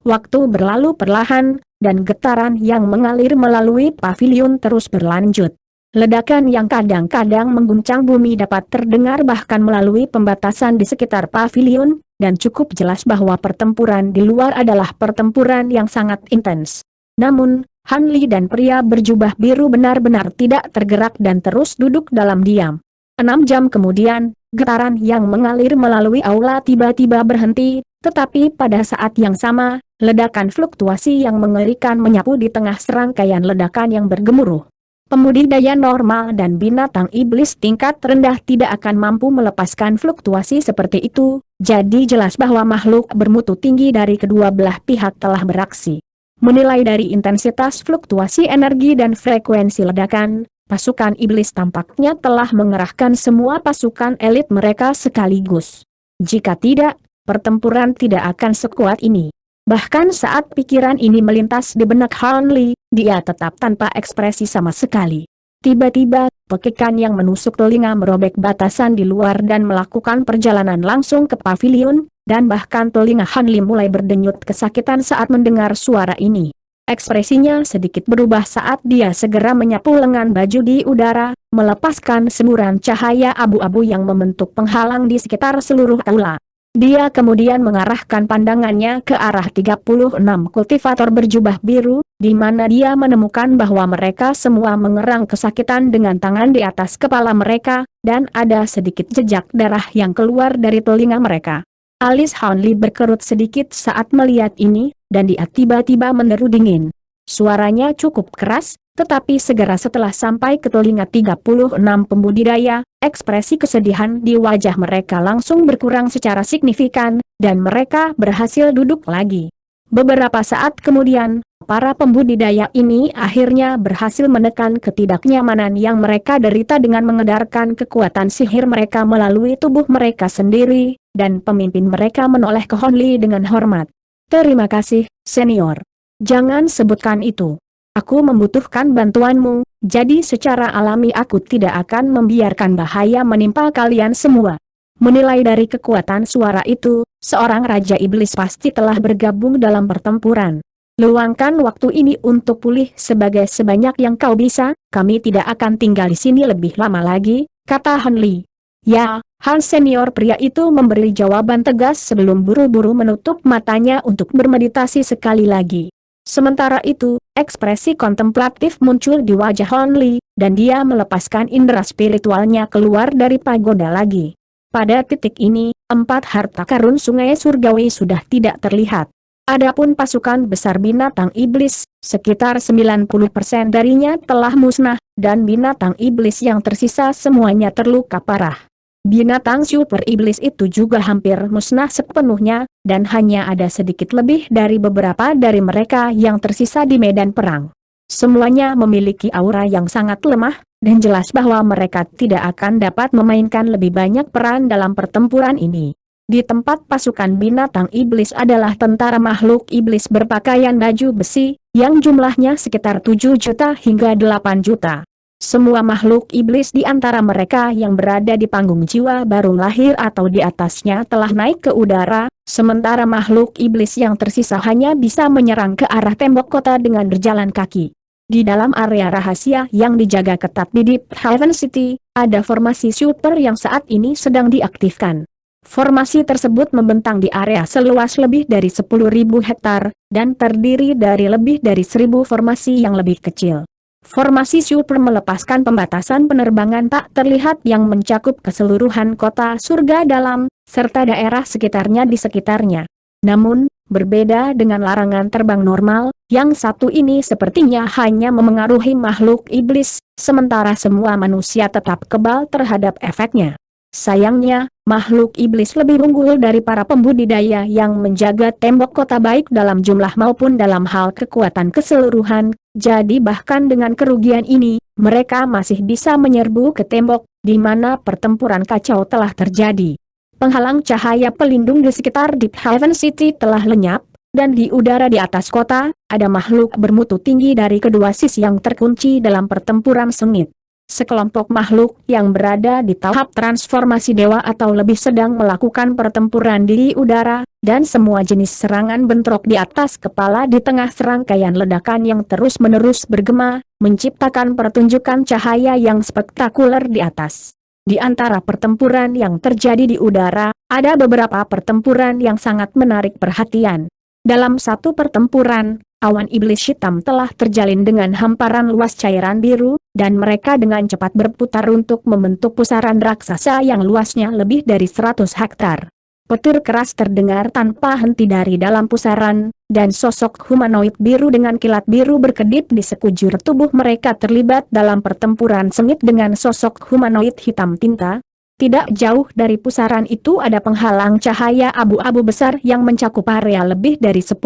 Waktu berlalu perlahan, dan getaran yang mengalir melalui pavilion terus berlanjut. Ledakan yang kadang-kadang mengguncang bumi dapat terdengar bahkan melalui pembatasan di sekitar pavilion, dan cukup jelas bahwa pertempuran di luar adalah pertempuran yang sangat intens. Namun, Han Li dan pria berjubah biru benar-benar tidak tergerak dan terus duduk dalam diam. 6 jam kemudian, getaran yang mengalir melalui aula tiba-tiba berhenti, tetapi pada saat yang sama, ledakan fluktuasi yang mengerikan menyapu di tengah serangkaian ledakan yang bergemuruh. Pembudidaya normal dan binatang iblis tingkat rendah tidak akan mampu melepaskan fluktuasi seperti itu, jadi jelas bahwa makhluk bermutu tinggi dari kedua belah pihak telah beraksi. Menilai dari intensitas fluktuasi energi dan frekuensi ledakan, pasukan iblis tampaknya telah mengerahkan semua pasukan elit mereka sekaligus. Jika tidak, pertempuran tidak akan sekuat ini. Bahkan saat pikiran ini melintas di benak Han Li, dia tetap tanpa ekspresi sama sekali. Tiba-tiba, pekikan yang menusuk telinga merobek batasan di luar dan melakukan perjalanan langsung ke pavilion, dan bahkan telinga Han Li mulai berdenyut kesakitan saat mendengar suara ini. Ekspresinya sedikit berubah saat dia segera menyapu lengan baju di udara, melepaskan semburan cahaya abu-abu yang membentuk penghalang di sekitar seluruh aula. Dia kemudian mengarahkan pandangannya ke arah 36 kultivator berjubah biru, di mana dia menemukan bahwa mereka semua mengerang kesakitan dengan tangan di atas kepala mereka, dan ada sedikit jejak darah yang keluar dari telinga mereka. Alis Han Li berkerut sedikit saat melihat ini, dan dia tiba-tiba menderu dingin. Suaranya cukup keras, tetapi segera setelah sampai ke telinga 36 pembudidaya, ekspresi kesedihan di wajah mereka langsung berkurang secara signifikan, dan mereka berhasil duduk lagi. Beberapa saat kemudian, para pembudidaya ini akhirnya berhasil menekan ketidaknyamanan yang mereka derita dengan mengedarkan kekuatan sihir mereka melalui tubuh mereka sendiri, dan pemimpin mereka menoleh ke Han Li dengan hormat. "Terima kasih, senior. Jangan sebutkan itu. Aku membutuhkan bantuanmu, jadi secara alami aku tidak akan membiarkan bahaya menimpa kalian semua." Menilai dari kekuatan suara itu, seorang Raja Iblis pasti telah bergabung dalam pertempuran. "Luangkan waktu ini untuk pulih sebanyak yang kau bisa, kami tidak akan tinggal di sini lebih lama lagi," kata Han Li. "Ya." Han senior pria itu memberi jawaban tegas sebelum buru-buru menutup matanya untuk bermeditasi sekali lagi. Sementara itu, ekspresi kontemplatif muncul di wajah Han Li, dan dia melepaskan indera spiritualnya keluar dari pagoda lagi. Pada titik ini, 4 harta karun sungai surgawi sudah tidak terlihat. Adapun pasukan besar binatang iblis, sekitar 90% darinya telah musnah, dan binatang iblis yang tersisa semuanya terluka parah. Binatang super iblis itu juga hampir musnah sepenuhnya, dan hanya ada sedikit lebih dari beberapa dari mereka yang tersisa di medan perang. Semuanya memiliki aura yang sangat lemah, dan jelas bahwa mereka tidak akan dapat memainkan lebih banyak peran dalam pertempuran ini. Di tempat pasukan binatang iblis adalah tentara makhluk iblis berpakaian baju besi, yang jumlahnya sekitar 7 juta hingga 8 juta. Semua makhluk iblis di antara mereka yang berada di panggung jiwa baru lahir atau di atasnya telah naik ke udara, sementara makhluk iblis yang tersisa hanya bisa menyerang ke arah tembok kota dengan berjalan kaki. Di dalam area rahasia yang dijaga ketat di Deep Haven City, ada formasi super yang saat ini sedang diaktifkan. Formasi tersebut membentang di area seluas lebih dari 10.000 hektar, dan terdiri dari lebih dari 1.000 formasi yang lebih kecil. Formasi super melepaskan pembatasan penerbangan tak terlihat yang mencakup keseluruhan kota surga dalam, serta daerah sekitarnya di sekitarnya. Namun, berbeda dengan larangan terbang normal, yang satu ini sepertinya hanya memengaruhi makhluk iblis, sementara semua manusia tetap kebal terhadap efeknya. Sayangnya, makhluk iblis lebih unggul dari para pembudidaya yang menjaga tembok kota baik dalam jumlah maupun dalam hal kekuatan keseluruhan, jadi bahkan dengan kerugian ini, mereka masih bisa menyerbu ke tembok, di mana pertempuran kacau telah terjadi. Penghalang cahaya pelindung di sekitar Deep Haven City telah lenyap, dan di udara di atas kota, ada makhluk bermutu tinggi dari kedua sisi yang terkunci dalam pertempuran sengit. Sekelompok makhluk yang berada di tahap transformasi dewa atau lebih sedang melakukan pertempuran di udara, dan semua jenis serangan bentrok di atas kepala di tengah serangkaian ledakan yang terus-menerus bergema, menciptakan pertunjukan cahaya yang spektakuler di atas. Di antara pertempuran yang terjadi di udara, ada beberapa pertempuran yang sangat menarik perhatian. Dalam satu pertempuran, awan iblis hitam telah terjalin dengan hamparan luas cairan biru, dan mereka dengan cepat berputar untuk membentuk pusaran raksasa yang luasnya lebih dari 100 hektar. Petir keras terdengar tanpa henti dari dalam pusaran, dan sosok humanoid biru dengan kilat biru berkedip di sekujur tubuh mereka terlibat dalam pertempuran sengit dengan sosok humanoid hitam tinta. Tidak jauh dari pusaran itu ada penghalang cahaya abu-abu besar yang mencakup area lebih dari 10.000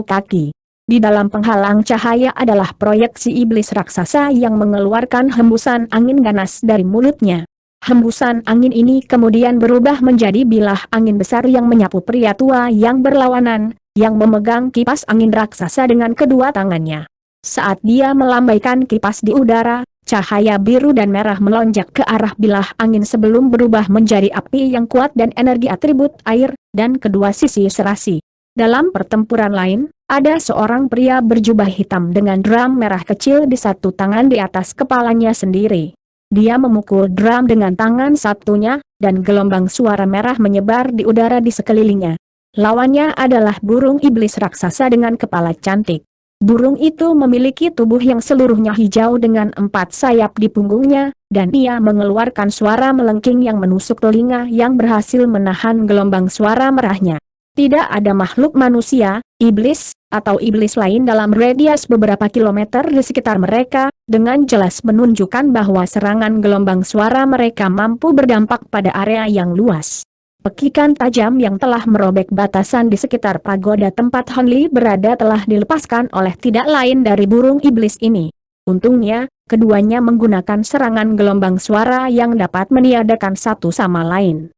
kaki. Di dalam penghalang cahaya adalah proyeksi iblis raksasa yang mengeluarkan hembusan angin ganas dari mulutnya. Hembusan angin ini kemudian berubah menjadi bilah angin besar yang menyapu pria tua yang berlawanan, yang memegang kipas angin raksasa dengan kedua tangannya. Saat dia melambaikan kipas di udara, cahaya biru dan merah melonjak ke arah bilah angin sebelum berubah menjadi api yang kuat dan energi atribut air, dan kedua sisi serasi. Dalam pertempuran lain, ada seorang pria berjubah hitam dengan drum merah kecil di satu tangan di atas kepalanya sendiri. Dia memukul drum dengan tangan satunya, dan gelombang suara merah menyebar di udara di sekelilingnya. Lawannya adalah burung iblis raksasa dengan kepala cantik. Burung itu memiliki tubuh yang seluruhnya hijau dengan 4 sayap di punggungnya, dan ia mengeluarkan suara melengking yang menusuk telinga yang berhasil menahan gelombang suara merahnya. Tidak ada makhluk manusia, iblis, atau iblis lain dalam radius beberapa kilometer di sekitar mereka, dengan jelas menunjukkan bahwa serangan gelombang suara mereka mampu berdampak pada area yang luas. Pekikan tajam yang telah merobek batasan di sekitar pagoda tempat Hanli berada telah dilepaskan oleh tidak lain dari burung iblis ini. Untungnya, keduanya menggunakan serangan gelombang suara yang dapat meniadakan satu sama lain.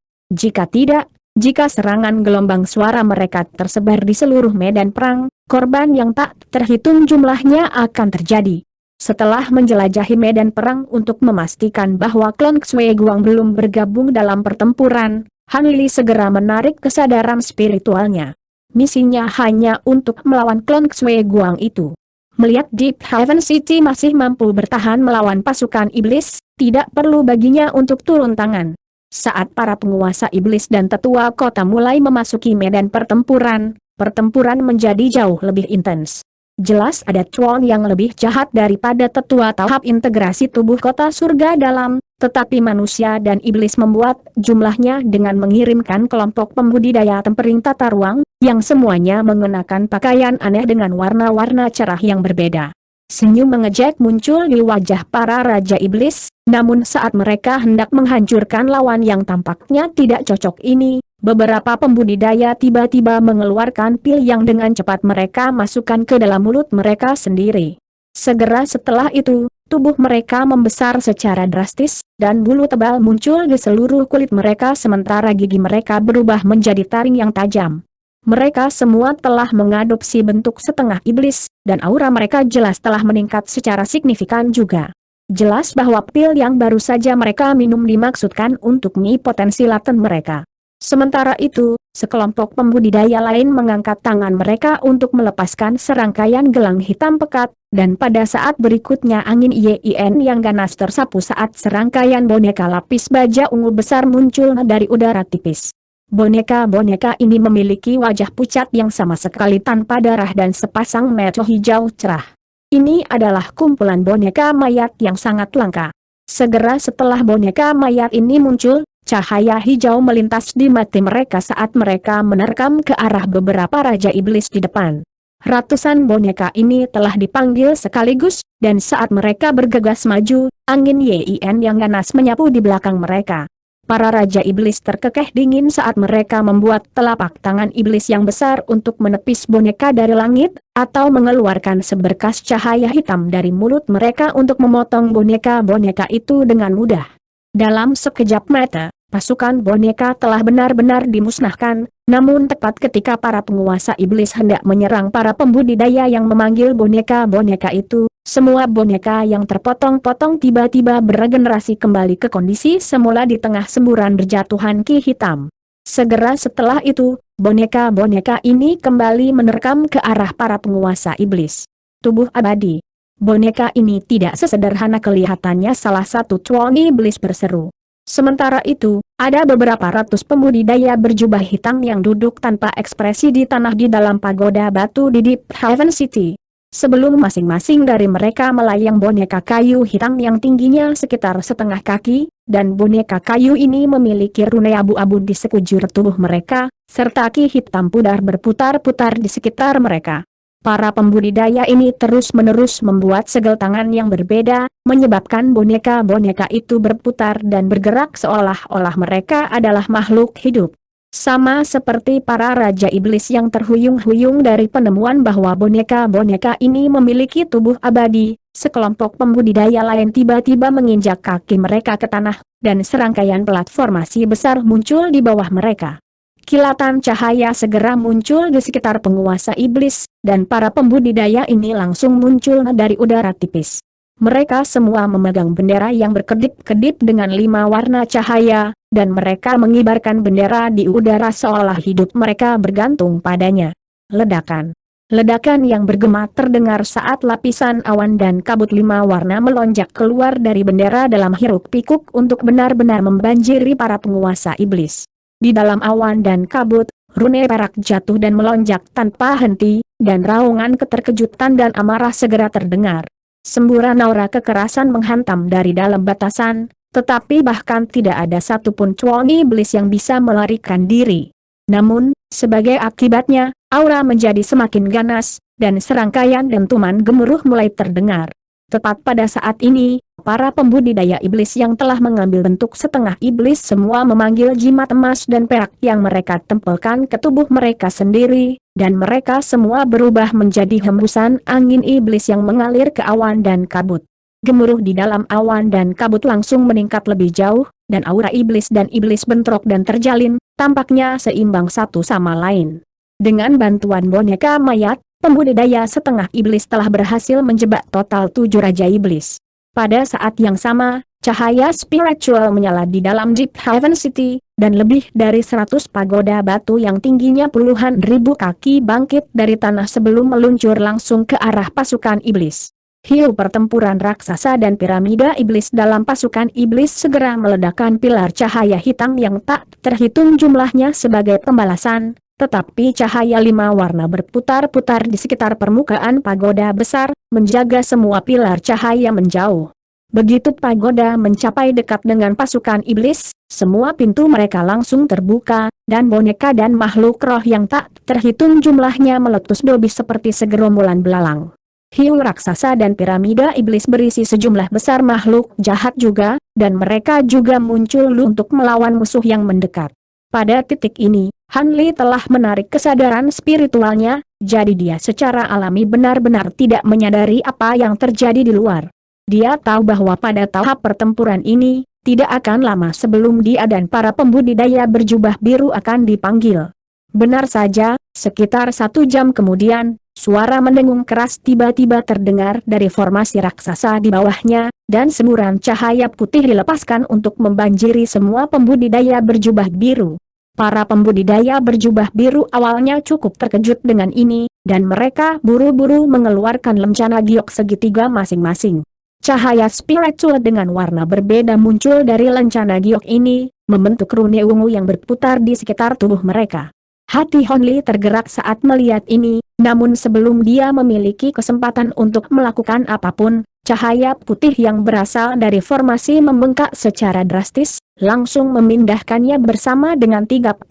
Jika serangan gelombang suara mereka tersebar di seluruh medan perang, korban yang tak terhitung jumlahnya akan terjadi. Setelah menjelajahi medan perang untuk memastikan bahwa klan Xue Guang belum bergabung dalam pertempuran, Han Li segera menarik kesadaran spiritualnya. Misinya hanya untuk melawan klan Xue Guang itu. Melihat Deep Heaven City masih mampu bertahan melawan pasukan iblis, tidak perlu baginya untuk turun tangan. Saat para penguasa iblis dan tetua kota mulai memasuki medan pertempuran, pertempuran menjadi jauh lebih intens. Jelas ada Chuan yang lebih jahat daripada tetua tahap integrasi tubuh kota surga dalam, tetapi manusia dan iblis membuat jumlahnya dengan mengirimkan kelompok pembudidaya tempering tata ruang, yang semuanya mengenakan pakaian aneh dengan warna-warna cerah yang berbeda. Senyum mengejek muncul di wajah para raja iblis, namun saat mereka hendak menghancurkan lawan yang tampaknya tidak cocok ini, beberapa pembudidaya tiba-tiba mengeluarkan pil yang dengan cepat mereka masukkan ke dalam mulut mereka sendiri. Segera setelah itu, tubuh mereka membesar secara drastis, dan bulu tebal muncul di seluruh kulit mereka sementara gigi mereka berubah menjadi taring yang tajam. Mereka semua telah mengadopsi bentuk setengah iblis, dan aura mereka jelas telah meningkat secara signifikan juga. Jelas bahwa pil yang baru saja mereka minum dimaksudkan untuk menguji potensi laten mereka. Sementara itu, sekelompok pembudidaya lain mengangkat tangan mereka untuk melepaskan serangkaian gelang hitam pekat, dan pada saat berikutnya angin Yin yang ganas tersapu saat serangkaian boneka lapis baja ungu besar muncul dari udara tipis. Boneka-boneka ini memiliki wajah pucat yang sama sekali tanpa darah dan sepasang mata hijau cerah. Ini adalah kumpulan boneka mayat yang sangat langka. Segera setelah boneka mayat ini muncul, cahaya hijau melintas di mata mereka saat mereka menerkam ke arah beberapa raja iblis di depan. Ratusan boneka ini telah dipanggil sekaligus, dan saat mereka bergegas maju, angin Yin yang ganas menyapu di belakang mereka. Para raja iblis terkekeh dingin saat mereka membuat telapak tangan iblis yang besar untuk menepis boneka dari langit, atau mengeluarkan seberkas cahaya hitam dari mulut mereka untuk memotong boneka-boneka itu dengan mudah. Dalam sekejap mata, pasukan boneka telah benar-benar dimusnahkan, namun tepat ketika para penguasa iblis hendak menyerang para pembudidaya yang memanggil boneka-boneka itu, Semua boneka yang terpotong-potong tiba-tiba beregenerasi kembali ke kondisi semula di tengah semburan berjatuhan ki hitam. Segera setelah itu, boneka-boneka ini kembali menerkam ke arah para penguasa iblis. Tubuh abadi. Boneka ini tidak sesederhana kelihatannya, salah satu tuan iblis berseru. Sementara itu, ada beberapa ratus pembudidaya berjubah hitam yang duduk tanpa ekspresi di tanah di dalam pagoda batu di Deep Haven City. Sebelum masing-masing dari mereka melayang boneka kayu hitam yang tingginya sekitar setengah kaki, dan boneka kayu ini memiliki rune abu-abu di sekujur tubuh mereka, serta ki hitam pudar berputar-putar di sekitar mereka. Para pembudidaya ini terus-menerus membuat segel tangan yang berbeda, menyebabkan boneka-boneka itu berputar dan bergerak seolah-olah mereka adalah makhluk hidup. Sama seperti para raja iblis yang terhuyung-huyung dari penemuan bahwa boneka-boneka ini memiliki tubuh abadi, sekelompok pembudidaya lain tiba-tiba menginjak kaki mereka ke tanah, dan serangkaian platformasi besar muncul di bawah mereka. Kilatan cahaya segera muncul di sekitar penguasa iblis, dan para pembudidaya ini langsung muncul dari udara tipis. Mereka semua memegang bendera yang berkedip-kedip dengan 5 warna cahaya, dan mereka mengibarkan bendera di udara seolah hidup mereka bergantung padanya. Ledakan. Ledakan yang bergema terdengar saat lapisan awan dan kabut 5 warna melonjak keluar dari bendera dalam hiruk-pikuk untuk benar-benar membanjiri para penguasa iblis. Di dalam awan dan kabut, rune perak jatuh dan melonjak tanpa henti, dan raungan keterkejutan dan amarah segera terdengar. Semburan aura kekerasan menghantam dari dalam batasan, tetapi bahkan tidak ada satupun tuan iblis yang bisa melarikan diri. Namun, sebagai akibatnya, aura menjadi semakin ganas, dan serangkaian dentuman gemuruh mulai terdengar. Tepat pada saat ini, para pembudidaya iblis yang telah mengambil bentuk setengah iblis semua memanggil jimat emas dan perak yang mereka tempelkan ke tubuh mereka sendiri, dan mereka semua berubah menjadi hembusan angin iblis yang mengalir ke awan dan kabut. Gemuruh di dalam awan dan kabut langsung meningkat lebih jauh, dan aura iblis dan iblis bentrok dan terjalin, tampaknya seimbang satu sama lain. Dengan bantuan boneka mayat, pembudidaya setengah iblis telah berhasil menjebak total 7 raja iblis. Pada saat yang sama, cahaya spiritual menyala di dalam Deep Haven City, dan lebih dari 100 pagoda batu yang tingginya puluhan ribu kaki bangkit dari tanah sebelum meluncur langsung ke arah pasukan iblis. Hiu pertempuran raksasa dan piramida iblis dalam pasukan iblis segera meledakkan pilar cahaya hitam yang tak terhitung jumlahnya sebagai pembalasan. Tetapi cahaya 5 warna berputar-putar di sekitar permukaan pagoda besar, menjaga semua pilar cahaya menjauh. Begitu pagoda mencapai dekat dengan pasukan iblis, semua pintu mereka langsung terbuka, dan boneka dan makhluk roh yang tak terhitung jumlahnya meletus dobis seperti segerombolan belalang. Hiu raksasa dan piramida iblis berisi sejumlah besar makhluk jahat juga, dan mereka juga muncul untuk melawan musuh yang mendekat. Pada titik ini, Han Li telah menarik kesadaran spiritualnya, jadi dia secara alami benar-benar tidak menyadari apa yang terjadi di luar. Dia tahu bahwa pada tahap pertempuran ini, tidak akan lama sebelum dia dan para pembudidaya berjubah biru akan dipanggil. Benar saja, sekitar 1 jam kemudian, suara mendengung keras tiba-tiba terdengar dari formasi raksasa di bawahnya, dan semburan cahaya putih dilepaskan untuk membanjiri semua pembudidaya berjubah biru. Para pembudidaya berjubah biru awalnya cukup terkejut dengan ini, dan mereka buru-buru mengeluarkan lencana giok segitiga masing-masing. Cahaya spiritual dengan warna berbeda muncul dari lencana giok ini, membentuk rune ungu yang berputar di sekitar tubuh mereka. Hati Hon Li tergerak saat melihat ini, namun sebelum dia memiliki kesempatan untuk melakukan apapun, cahaya putih yang berasal dari formasi membengkak secara drastis, langsung memindahkannya bersama dengan 36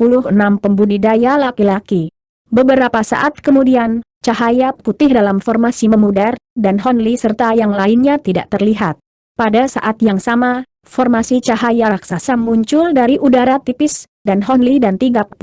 pembudidaya laki-laki. Beberapa saat kemudian, cahaya putih dalam formasi memudar, dan Hon Li serta yang lainnya tidak terlihat. Pada saat yang sama, formasi cahaya raksasa muncul dari udara tipis, dan Hon Li dan 36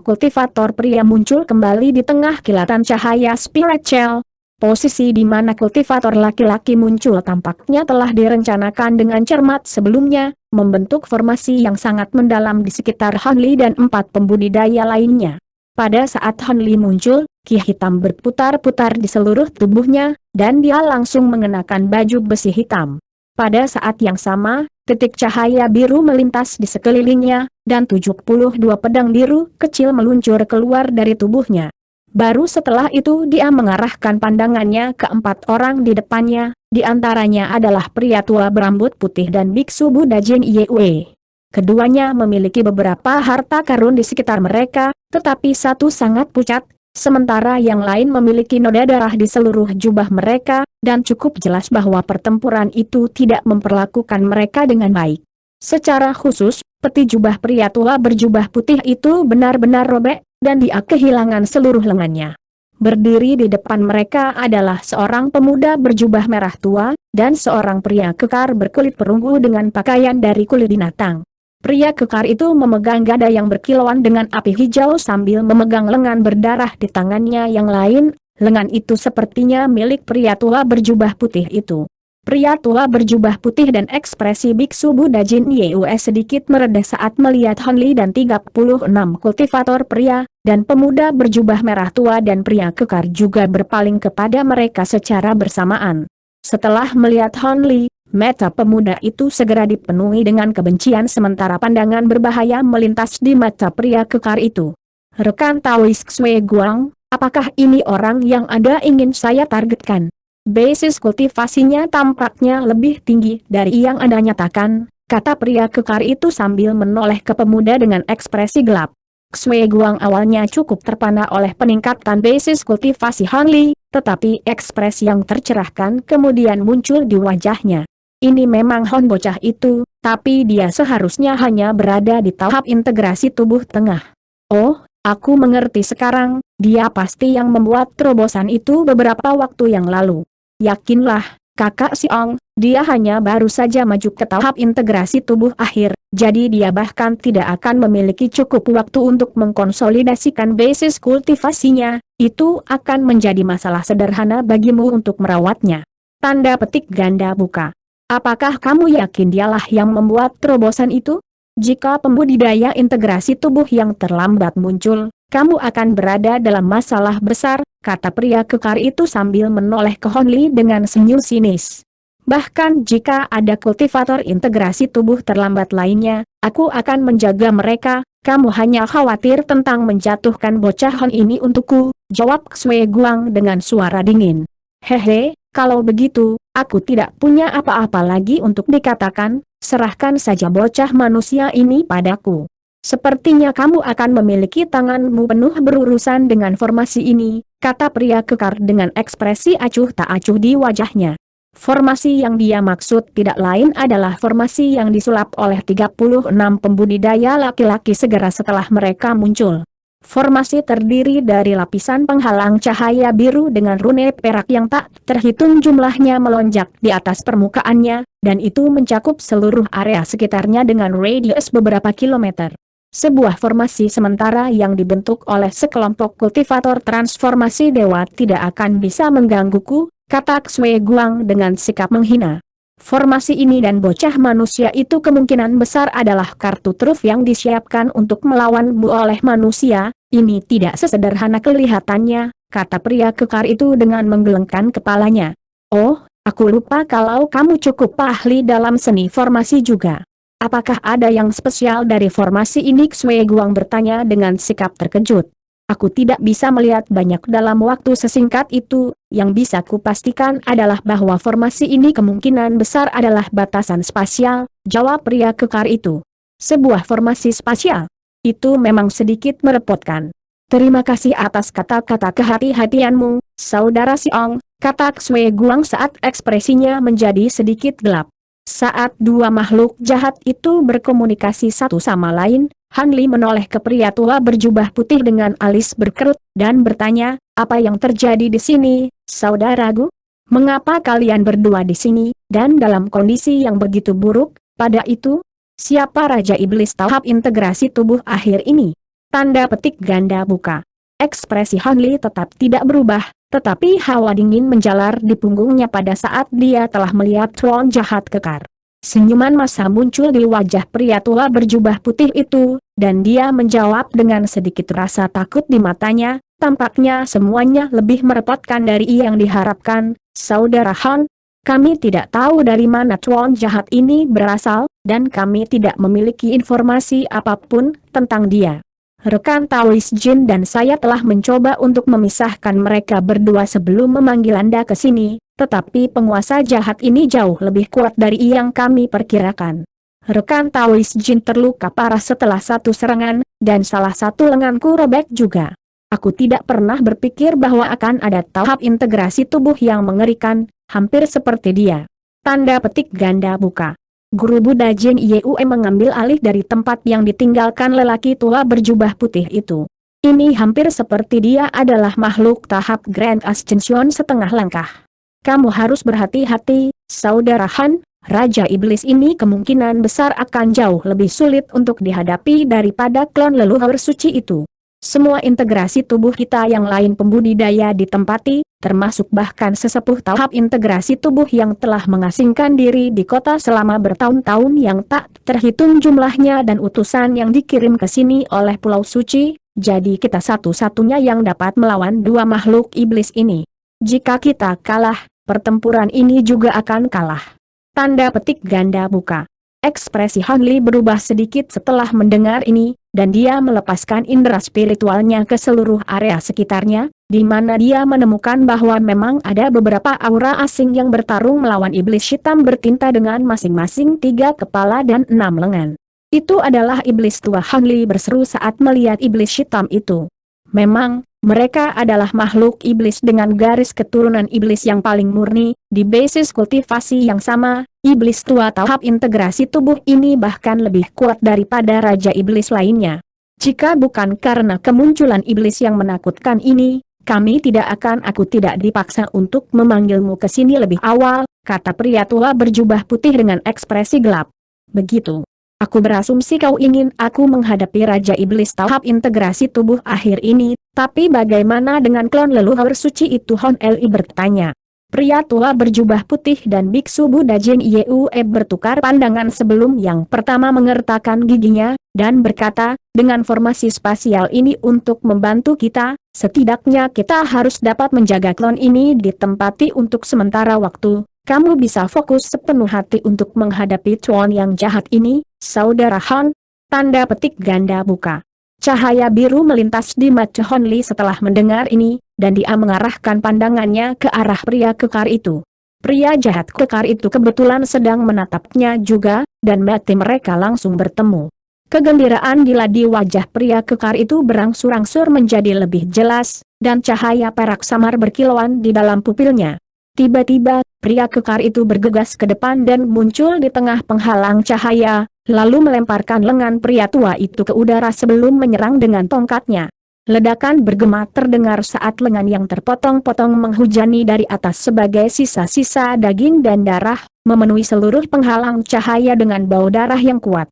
kultivator pria muncul kembali di tengah kilatan cahaya spiritual. Posisi di mana kultivator laki-laki muncul tampaknya telah direncanakan dengan cermat sebelumnya, membentuk formasi yang sangat mendalam di sekitar Hon Li dan 4 pembudidaya lainnya. Pada saat Hon Li muncul, Ki hitam berputar-putar di seluruh tubuhnya, dan dia langsung mengenakan baju besi hitam. Pada saat yang sama, titik cahaya biru melintas di sekelilingnya, dan 72 pedang biru kecil meluncur keluar dari tubuhnya. Baru setelah itu dia mengarahkan pandangannya ke 4 orang di depannya, di antaranya adalah pria tua berambut putih dan biksu Buddha Jin Yue. Keduanya memiliki beberapa harta karun di sekitar mereka, tetapi satu sangat pucat, sementara yang lain memiliki noda darah di seluruh jubah mereka, dan cukup jelas bahwa pertempuran itu tidak memperlakukan mereka dengan baik. Secara khusus, peti jubah pria tua berjubah putih itu benar-benar robek, dan dia kehilangan seluruh lengannya. Berdiri di depan mereka adalah seorang pemuda berjubah merah tua, dan seorang pria kekar berkulit perunggu dengan pakaian dari kulit binatang. Pria kekar itu memegang gada yang berkilauan dengan api hijau sambil memegang lengan berdarah di tangannya yang lain. Lengan itu sepertinya milik pria tua berjubah putih itu. Pria tua berjubah putih dan ekspresi biksu Buddha Jin Yue sedikit mereda saat melihat Han Li dan 36 kultivator pria, dan pemuda berjubah merah tua dan pria kekar juga berpaling kepada mereka secara bersamaan. Setelah melihat Han Li, mata pemuda itu segera dipenuhi dengan kebencian sementara pandangan berbahaya melintas di mata pria kekar itu. Rekan Taois Xue Guang, apakah ini orang yang Anda ingin saya targetkan? Basis kultivasinya tampaknya lebih tinggi dari yang Anda nyatakan, kata pria kekar itu sambil menoleh ke pemuda dengan ekspresi gelap. Xue Guang awalnya cukup terpana oleh peningkatan basis kultivasi Han Li, tetapi ekspresi yang tercerahkan kemudian muncul di wajahnya. Ini memang Hon bocah itu, tapi dia seharusnya hanya berada di tahap integrasi tubuh tengah. Oh, aku mengerti sekarang, dia pasti yang membuat terobosan itu beberapa waktu yang lalu. Yakinlah, kakak Siong, dia hanya baru saja maju ke tahap integrasi tubuh akhir, jadi dia bahkan tidak akan memiliki cukup waktu untuk mengkonsolidasikan basis kultivasinya, itu akan menjadi masalah sederhana bagimu untuk merawatnya. Tanda petik ganda buka. Apakah kamu yakin dialah yang membuat terobosan itu? Jika pembudidaya integrasi tubuh yang terlambat muncul, kamu akan berada dalam masalah besar, kata pria kekar itu sambil menoleh ke Han Li dengan senyum sinis. Bahkan jika ada kultivator integrasi tubuh terlambat lainnya, aku akan menjaga mereka, kamu hanya khawatir tentang menjatuhkan bocah Han ini untukku, jawab Xue Guang dengan suara dingin. Hehe, kalau begitu, aku tidak punya apa-apa lagi untuk dikatakan, serahkan saja bocah manusia ini padaku. Sepertinya kamu akan memiliki tanganmu penuh berurusan dengan formasi ini, kata pria kekar dengan ekspresi acuh tak acuh di wajahnya. Formasi yang dia maksud tidak lain adalah formasi yang disulap oleh 36 pembudidaya laki-laki segera setelah mereka muncul. Formasi terdiri dari lapisan penghalang cahaya biru dengan rune perak yang tak terhitung jumlahnya melonjak di atas permukaannya, dan itu mencakup seluruh area sekitarnya dengan radius beberapa kilometer. Sebuah formasi sementara yang dibentuk oleh sekelompok kultivator transformasi dewa tidak akan bisa menggangguku, kata Xue Guang dengan sikap menghina. Formasi ini dan bocah manusia itu kemungkinan besar adalah kartu truf yang disiapkan untuk melawanmu oleh manusia, ini tidak sesederhana kelihatannya, kata pria kekar itu dengan menggelengkan kepalanya. Oh, aku lupa kalau kamu cukup ahli dalam seni formasi juga. Apakah ada yang spesial dari formasi ini? Xue Guang bertanya dengan sikap terkejut. Aku tidak bisa melihat banyak dalam waktu sesingkat itu, yang bisa kupastikan adalah bahwa formasi ini kemungkinan besar adalah batasan spasial, jawab pria kekar itu. Sebuah formasi spasial? Itu memang sedikit merepotkan. Terima kasih atas kata-kata kehati-hatianmu, saudara Siong, kata Xue Guang saat ekspresinya menjadi sedikit gelap. Saat dua makhluk jahat itu berkomunikasi satu sama lain, Han Li menoleh ke pria tua berjubah putih dengan alis berkerut, dan bertanya, apa yang terjadi di sini, saudaraku? Mengapa kalian berdua di sini, dan dalam kondisi yang begitu buruk? Pada itu, siapa Raja Iblis tahap integrasi tubuh akhir ini? Tanda petik ganda buka. Ekspresi Han Li tetap tidak berubah, tetapi hawa dingin menjalar di punggungnya pada saat dia telah melihat tuan jahat kekar. Senyuman masa muncul di wajah pria tua berjubah putih itu, dan dia menjawab dengan sedikit rasa takut di matanya, Tampaknya semuanya lebih merepotkan dari yang diharapkan, Saudara Han. Kami tidak tahu dari mana tuan jahat ini berasal, dan kami tidak memiliki informasi apapun tentang dia. Rekan Taois Jin dan saya telah mencoba untuk memisahkan mereka berdua sebelum memanggil Anda ke sini, tetapi penguasa jahat ini jauh lebih kuat dari yang kami perkirakan. Rekan Taois Jin terluka parah setelah satu serangan, dan salah satu lenganku robek juga. Aku tidak pernah berpikir bahwa akan ada tahap integrasi tubuh yang mengerikan, hampir seperti dia. Tanda petik ganda buka. Guru Buddha Jin Yue mengambil alih dari tempat yang ditinggalkan lelaki tua berjubah putih itu. Ini hampir seperti dia adalah makhluk tahap Grand Ascension setengah langkah. Kamu harus berhati-hati, Saudara Han, Raja Iblis ini kemungkinan besar akan jauh lebih sulit untuk dihadapi daripada klon leluhur suci itu. Semua integrasi tubuh kita yang lain pembudidaya ditempati, termasuk bahkan sesepuh tahap integrasi tubuh yang telah mengasingkan diri di kota selama bertahun-tahun yang tak terhitung jumlahnya dan utusan yang dikirim ke sini oleh Pulau Suci, jadi kita satu-satunya yang dapat melawan dua makhluk iblis ini. Jika kita kalah, pertempuran ini juga akan kalah. Tanda petik ganda buka. Ekspresi Han Li berubah sedikit setelah mendengar ini, dan dia melepaskan indera spiritualnya ke seluruh area sekitarnya, di mana dia menemukan bahwa memang ada beberapa aura asing yang bertarung melawan iblis hitam bertinta dengan masing-masing 3 kepala dan 6 lengan. Itu adalah iblis tua. Han Li berseru saat melihat iblis hitam itu. Memang, mereka adalah makhluk iblis dengan garis keturunan iblis yang paling murni, di basis kultivasi yang sama. Iblis tua tahap integrasi tubuh ini bahkan lebih kuat daripada Raja Iblis lainnya. Jika bukan karena kemunculan iblis yang menakutkan ini, aku tidak dipaksa untuk memanggilmu ke sini lebih awal, kata pria tua berjubah putih dengan ekspresi gelap. Begitu. Aku berasumsi kau ingin aku menghadapi Raja Iblis tahap integrasi tubuh akhir ini, tapi bagaimana dengan klon leluhur suci itu? Hon Li bertanya. Pria tua berjubah putih dan Biksu Buddha Jin Yue bertukar pandangan sebelum yang pertama mengertakkan giginya, dan berkata, dengan formasi spasial ini untuk membantu kita, setidaknya kita harus dapat menjaga klon ini ditempati untuk sementara waktu. Kamu bisa fokus sepenuh hati untuk menghadapi tuan yang jahat ini, Saudara Han. Tanda petik ganda buka. Cahaya biru melintas di mata Hon Li setelah mendengar ini, dan dia mengarahkan pandangannya ke arah pria kekar itu. Pria jahat kekar itu kebetulan sedang menatapnya juga, dan mata mereka langsung bertemu. Kegembiraan gila di wajah pria kekar itu berangsur-angsur menjadi lebih jelas, dan cahaya perak samar berkilauan di dalam pupilnya. Tiba-tiba, pria kekar itu bergegas ke depan dan muncul di tengah penghalang cahaya, lalu melemparkan lengan pria tua itu ke udara sebelum menyerang dengan tongkatnya. Ledakan bergema terdengar saat lengan yang terpotong-potong menghujani dari atas sebagai sisa-sisa daging dan darah, memenuhi seluruh penghalang cahaya dengan bau darah yang kuat.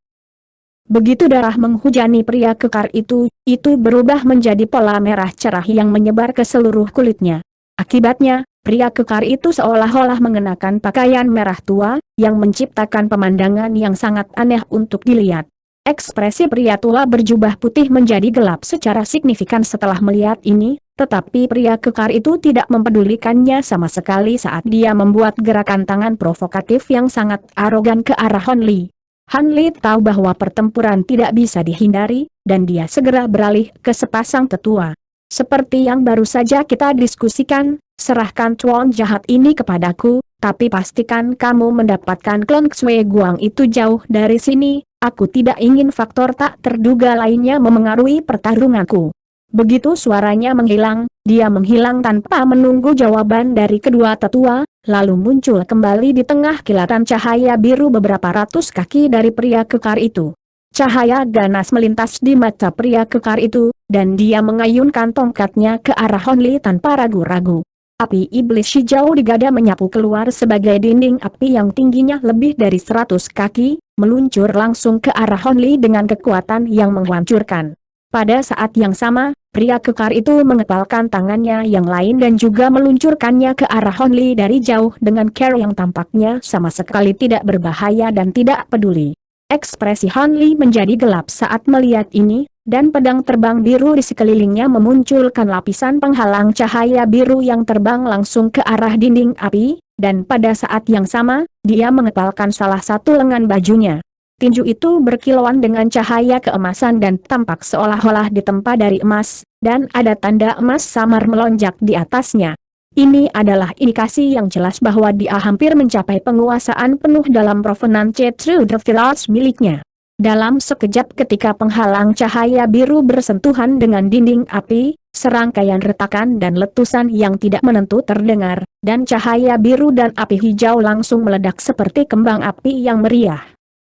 Begitu darah menghujani pria kekar itu berubah menjadi pola merah cerah yang menyebar ke seluruh kulitnya. Akibatnya, pria kekar itu seolah-olah mengenakan pakaian merah tua, yang menciptakan pemandangan yang sangat aneh untuk dilihat. Ekspresi pria tua berjubah putih menjadi gelap secara signifikan setelah melihat ini, tetapi pria kekar itu tidak mempedulikannya sama sekali saat dia membuat gerakan tangan provokatif yang sangat arogan ke arah Han Li. Han Li tahu bahwa pertempuran tidak bisa dihindari, dan dia segera beralih ke sepasang tetua. Seperti yang baru saja kita diskusikan, serahkan tuan jahat ini kepadaku, tapi pastikan kamu mendapatkan klon Xue Guang itu jauh dari sini. Aku tidak ingin faktor tak terduga lainnya memengaruhi pertarunganku. Begitu suaranya menghilang, dia menghilang tanpa menunggu jawaban dari kedua tetua, lalu muncul kembali di tengah kilatan cahaya biru beberapa ratus kaki dari pria kekar itu. Cahaya ganas melintas di mata pria kekar itu, dan dia mengayunkan tongkatnya ke arah Hon Li tanpa ragu-ragu. Api iblis hijau digada menyapu keluar sebagai dinding api yang tingginya lebih dari 100 kaki, meluncur langsung ke arah Hon Li dengan kekuatan yang menghancurkan. Pada saat yang sama, pria kekar itu mengepalkan tangannya yang lain dan juga meluncurkannya ke arah Hon Li dari jauh dengan cara yang tampaknya sama sekali tidak berbahaya dan tidak peduli. Ekspresi Han Li menjadi gelap saat melihat ini, dan pedang terbang biru di sekelilingnya memunculkan lapisan penghalang cahaya biru yang terbang langsung ke arah dinding api, dan pada saat yang sama, dia mengepalkan salah satu lengan bajunya. Tinju itu berkilauan dengan cahaya keemasan dan tampak seolah-olah ditempa dari emas, dan ada tanda emas samar melonjak di atasnya. Ini adalah indikasi yang jelas bahwa dia hampir mencapai penguasaan penuh dalam Provenance Through the Fields miliknya. Dalam sekejap ketika penghalang cahaya biru bersentuhan dengan dinding api, serangkaian retakan dan letusan yang tidak menentu terdengar, dan cahaya biru dan api hijau langsung meledak seperti kembang api yang meriah.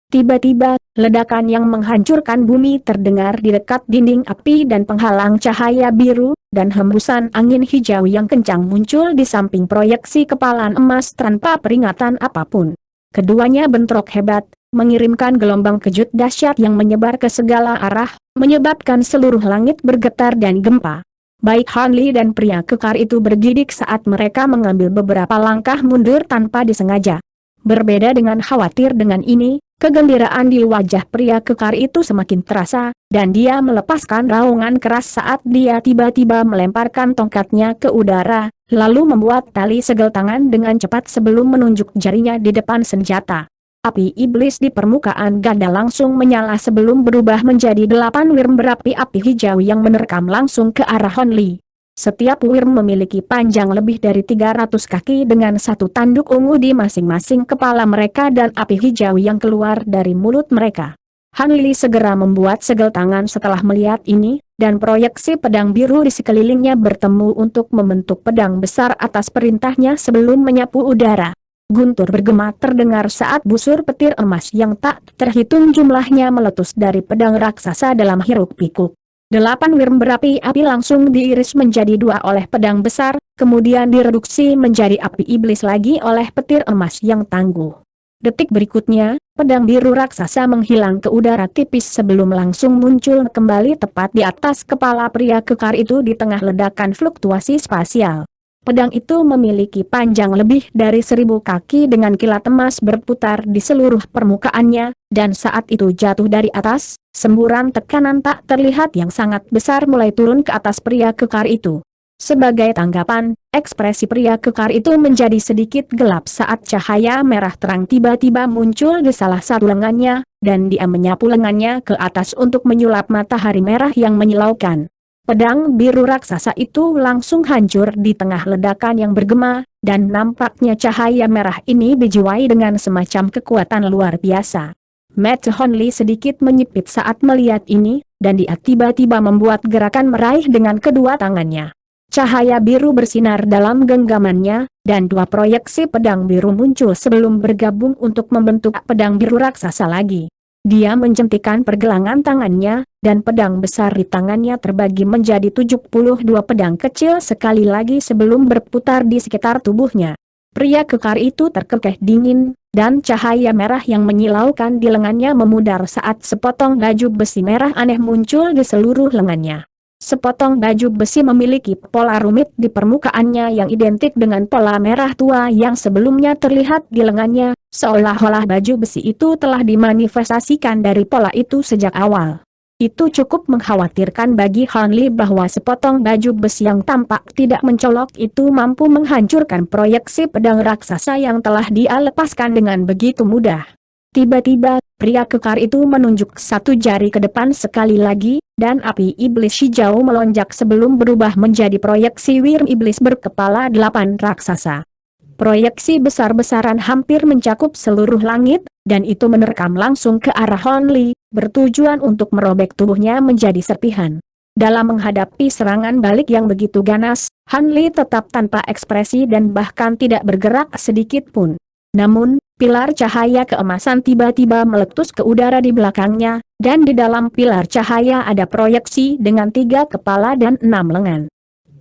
Tiba-tiba, ledakan yang menghancurkan bumi terdengar di dekat dinding api dan penghalang cahaya biru, dan hembusan angin hijau yang kencang muncul di samping proyeksi kepalan emas tanpa peringatan apapun. Keduanya bentrok hebat, mengirimkan gelombang kejut dahsyat yang menyebar ke segala arah, menyebabkan seluruh langit bergetar dan gempa. Baik Han Li dan pria kekar itu bergidik saat mereka mengambil beberapa langkah mundur tanpa disengaja. Berbeda dengan khawatir dengan ini, kegembiraan di wajah pria kekar itu semakin terasa, dan dia melepaskan raungan keras saat dia tiba-tiba melemparkan tongkatnya ke udara, lalu membuat tali segel tangan dengan cepat sebelum menunjuk jarinya di depan senjata. Api iblis di permukaan ganda langsung menyala sebelum berubah menjadi 8 wirm berapi api hijau yang menerkam langsung ke arah Han Li. Setiap wirm memiliki panjang lebih dari 300 kaki dengan satu tanduk ungu di masing-masing kepala mereka dan api hijau yang keluar dari mulut mereka. Han Li segera membuat segel tangan setelah melihat ini, dan proyeksi pedang biru di sekelilingnya bertemu untuk membentuk pedang besar atas perintahnya sebelum menyapu udara. Guntur bergema terdengar saat busur petir emas yang tak terhitung jumlahnya meletus dari pedang raksasa dalam hiruk-pikuk. 8 wirm berapi api langsung diiris menjadi 2 oleh pedang besar, kemudian direduksi menjadi api iblis lagi oleh petir emas yang tangguh. Detik berikutnya, pedang biru raksasa menghilang ke udara tipis sebelum langsung muncul kembali tepat di atas kepala pria kekar itu di tengah ledakan fluktuasi spasial. Pedang itu memiliki panjang lebih dari 1000 kaki dengan kilat emas berputar di seluruh permukaannya, dan saat itu jatuh dari atas, semburan tekanan tak terlihat yang sangat besar mulai turun ke atas pria kekar itu. Sebagai tanggapan, ekspresi pria kekar itu menjadi sedikit gelap saat cahaya merah terang tiba-tiba muncul di salah satu lengannya, dan dia menyapu lengannya ke atas untuk menyulap matahari merah yang menyilaukan. Pedang biru raksasa itu langsung hancur di tengah ledakan yang bergema, dan nampaknya cahaya merah ini dijiwai dengan semacam kekuatan luar biasa. Mata Han Li sedikit menyipit saat melihat ini, dan dia tiba-tiba membuat gerakan meraih dengan kedua tangannya. Cahaya biru bersinar dalam genggamannya, dan 2 proyeksi pedang biru muncul sebelum bergabung untuk membentuk pedang biru raksasa lagi. Dia menjentikan pergelangan tangannya, dan pedang besar di tangannya terbagi menjadi 72 pedang kecil sekali lagi sebelum berputar di sekitar tubuhnya. Pria kekar itu terkekeh dingin, dan cahaya merah yang menyilaukan di lengannya memudar saat sepotong baju besi merah aneh muncul di seluruh lengannya. Sepotong baju besi memiliki pola rumit di permukaannya yang identik dengan pola merah tua yang sebelumnya terlihat di lengannya, seolah-olah baju besi itu telah dimanifestasikan dari pola itu sejak awal. Itu cukup mengkhawatirkan bagi Han Li bahwa sepotong baju besi yang tampak tidak mencolok itu mampu menghancurkan proyeksi pedang raksasa yang telah dia lepaskan dengan begitu mudah. Tiba-tiba, pria kekar itu menunjuk satu jari ke depan sekali lagi, dan api iblis hijau melonjak sebelum berubah menjadi proyeksi wirm iblis berkepala 8 raksasa. Proyeksi besar-besaran hampir mencakup seluruh langit, dan itu menerkam langsung ke arah Han Li, bertujuan untuk merobek tubuhnya menjadi serpihan. Dalam menghadapi serangan balik yang begitu ganas, Han Li tetap tanpa ekspresi dan bahkan tidak bergerak sedikit pun. Namun, pilar cahaya keemasan tiba-tiba meletus ke udara di belakangnya, dan di dalam pilar cahaya ada proyeksi dengan 3 kepala dan 6 lengan.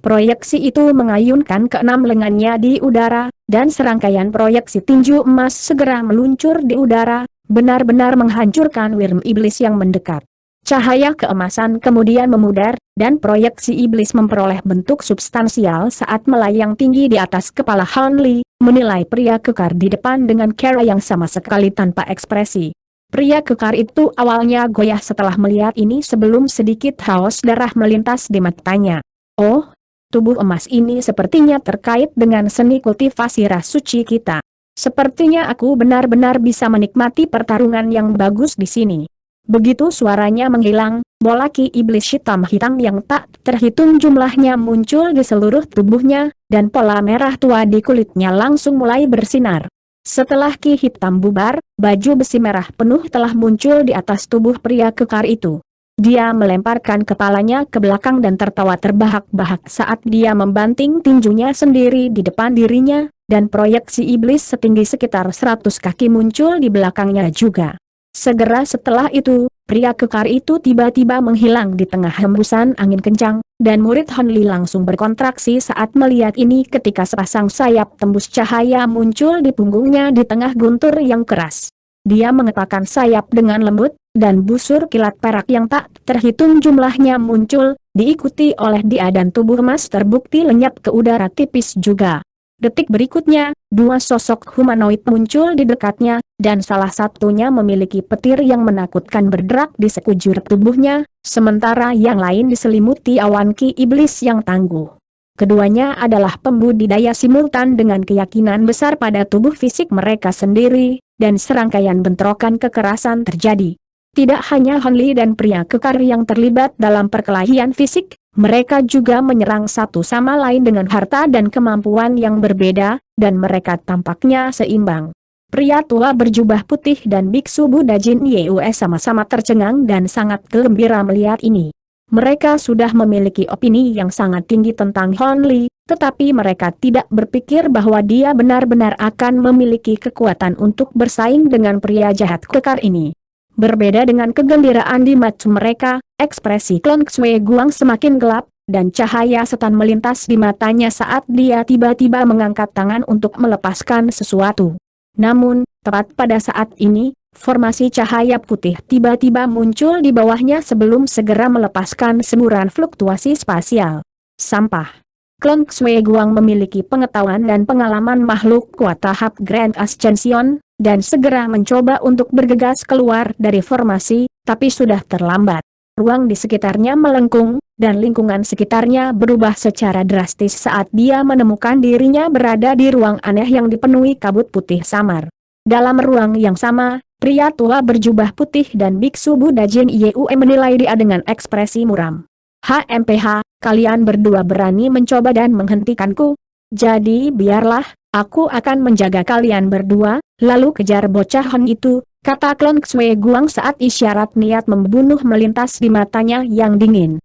Proyeksi itu mengayunkan ke-6 lengannya di udara, dan serangkaian proyeksi tinju emas segera meluncur di udara, benar-benar menghancurkan wirm iblis yang mendekat. Cahaya keemasan kemudian memudar, dan proyeksi iblis memperoleh bentuk substansial saat melayang tinggi di atas kepala Han Li, menilai pria kekar di depan dengan cara yang sama sekali tanpa ekspresi. Pria kekar itu awalnya goyah setelah melihat ini sebelum sedikit haus darah melintas di matanya. Oh, tubuh emas ini sepertinya terkait dengan seni kultivasi ras suci kita. Sepertinya aku benar-benar bisa menikmati pertarungan yang bagus di sini. Begitu suaranya menghilang, bola ki iblis hitam-hitam yang tak terhitung jumlahnya muncul di seluruh tubuhnya, dan pola merah tua di kulitnya langsung mulai bersinar. Setelah ki hitam bubar, baju besi merah penuh telah muncul di atas tubuh pria kekar itu. Dia melemparkan kepalanya ke belakang dan tertawa terbahak-bahak saat dia membanting tinjunya sendiri di depan dirinya, dan proyeksi iblis setinggi sekitar 100 kaki muncul di belakangnya juga. Segera setelah itu, pria kekar itu tiba-tiba menghilang di tengah hembusan angin kencang, dan murid Han Li langsung berkontraksi saat melihat ini ketika sepasang sayap tembus cahaya muncul di punggungnya di tengah guntur yang keras. Dia mengetakkan sayap dengan lembut, dan busur kilat perak yang tak terhitung jumlahnya muncul, diikuti oleh dia dan tubuh emas terbukti lenyap ke udara tipis juga. Detik berikutnya, dua sosok humanoid muncul di dekatnya, dan salah satunya memiliki petir yang menakutkan berderak di sekujur tubuhnya, sementara yang lain diselimuti awan ki iblis yang tangguh. Keduanya adalah pembudidaya simultan dengan keyakinan besar pada tubuh fisik mereka sendiri, dan serangkaian bentrokan kekerasan terjadi. Tidak hanya Han Li dan pria kekar yang terlibat dalam perkelahian fisik, mereka juga menyerang satu sama lain dengan harta dan kemampuan yang berbeda, dan mereka tampaknya seimbang. Pria tua berjubah putih dan biksu Buddha Jin Yue sama-sama tercengang dan sangat gembira melihat ini. Mereka sudah memiliki opini yang sangat tinggi tentang Han Li, tetapi mereka tidak berpikir bahwa dia benar-benar akan memiliki kekuatan untuk bersaing dengan pria jahat kekar ini. Berbeda dengan kegembiraan di mata mereka, ekspresi Klon Xue Guang semakin gelap, dan cahaya setan melintas di matanya saat dia tiba-tiba mengangkat tangan untuk melepaskan sesuatu. Namun, tepat pada saat ini, formasi cahaya putih tiba-tiba muncul di bawahnya sebelum segera melepaskan semburan fluktuasi spasial. Sampah. Klon Xue Guang memiliki pengetahuan dan pengalaman makhluk kuat tahap Grand Ascension, dan segera mencoba untuk bergegas keluar dari formasi, tapi sudah terlambat. Ruang di sekitarnya melengkung, dan lingkungan sekitarnya berubah secara drastis saat dia menemukan dirinya berada di ruang aneh yang dipenuhi kabut putih samar. Dalam ruang yang sama, pria tua berjubah putih dan biksu Buddha Jin Yue menilai dia dengan ekspresi muram. HMPH, kalian berdua berani mencoba dan menghentikanku? Jadi biarlah, aku akan menjaga kalian berdua, lalu kejar bocah Han itu, kata Klon Xue Guang saat isyarat niat membunuh melintas di matanya yang dingin.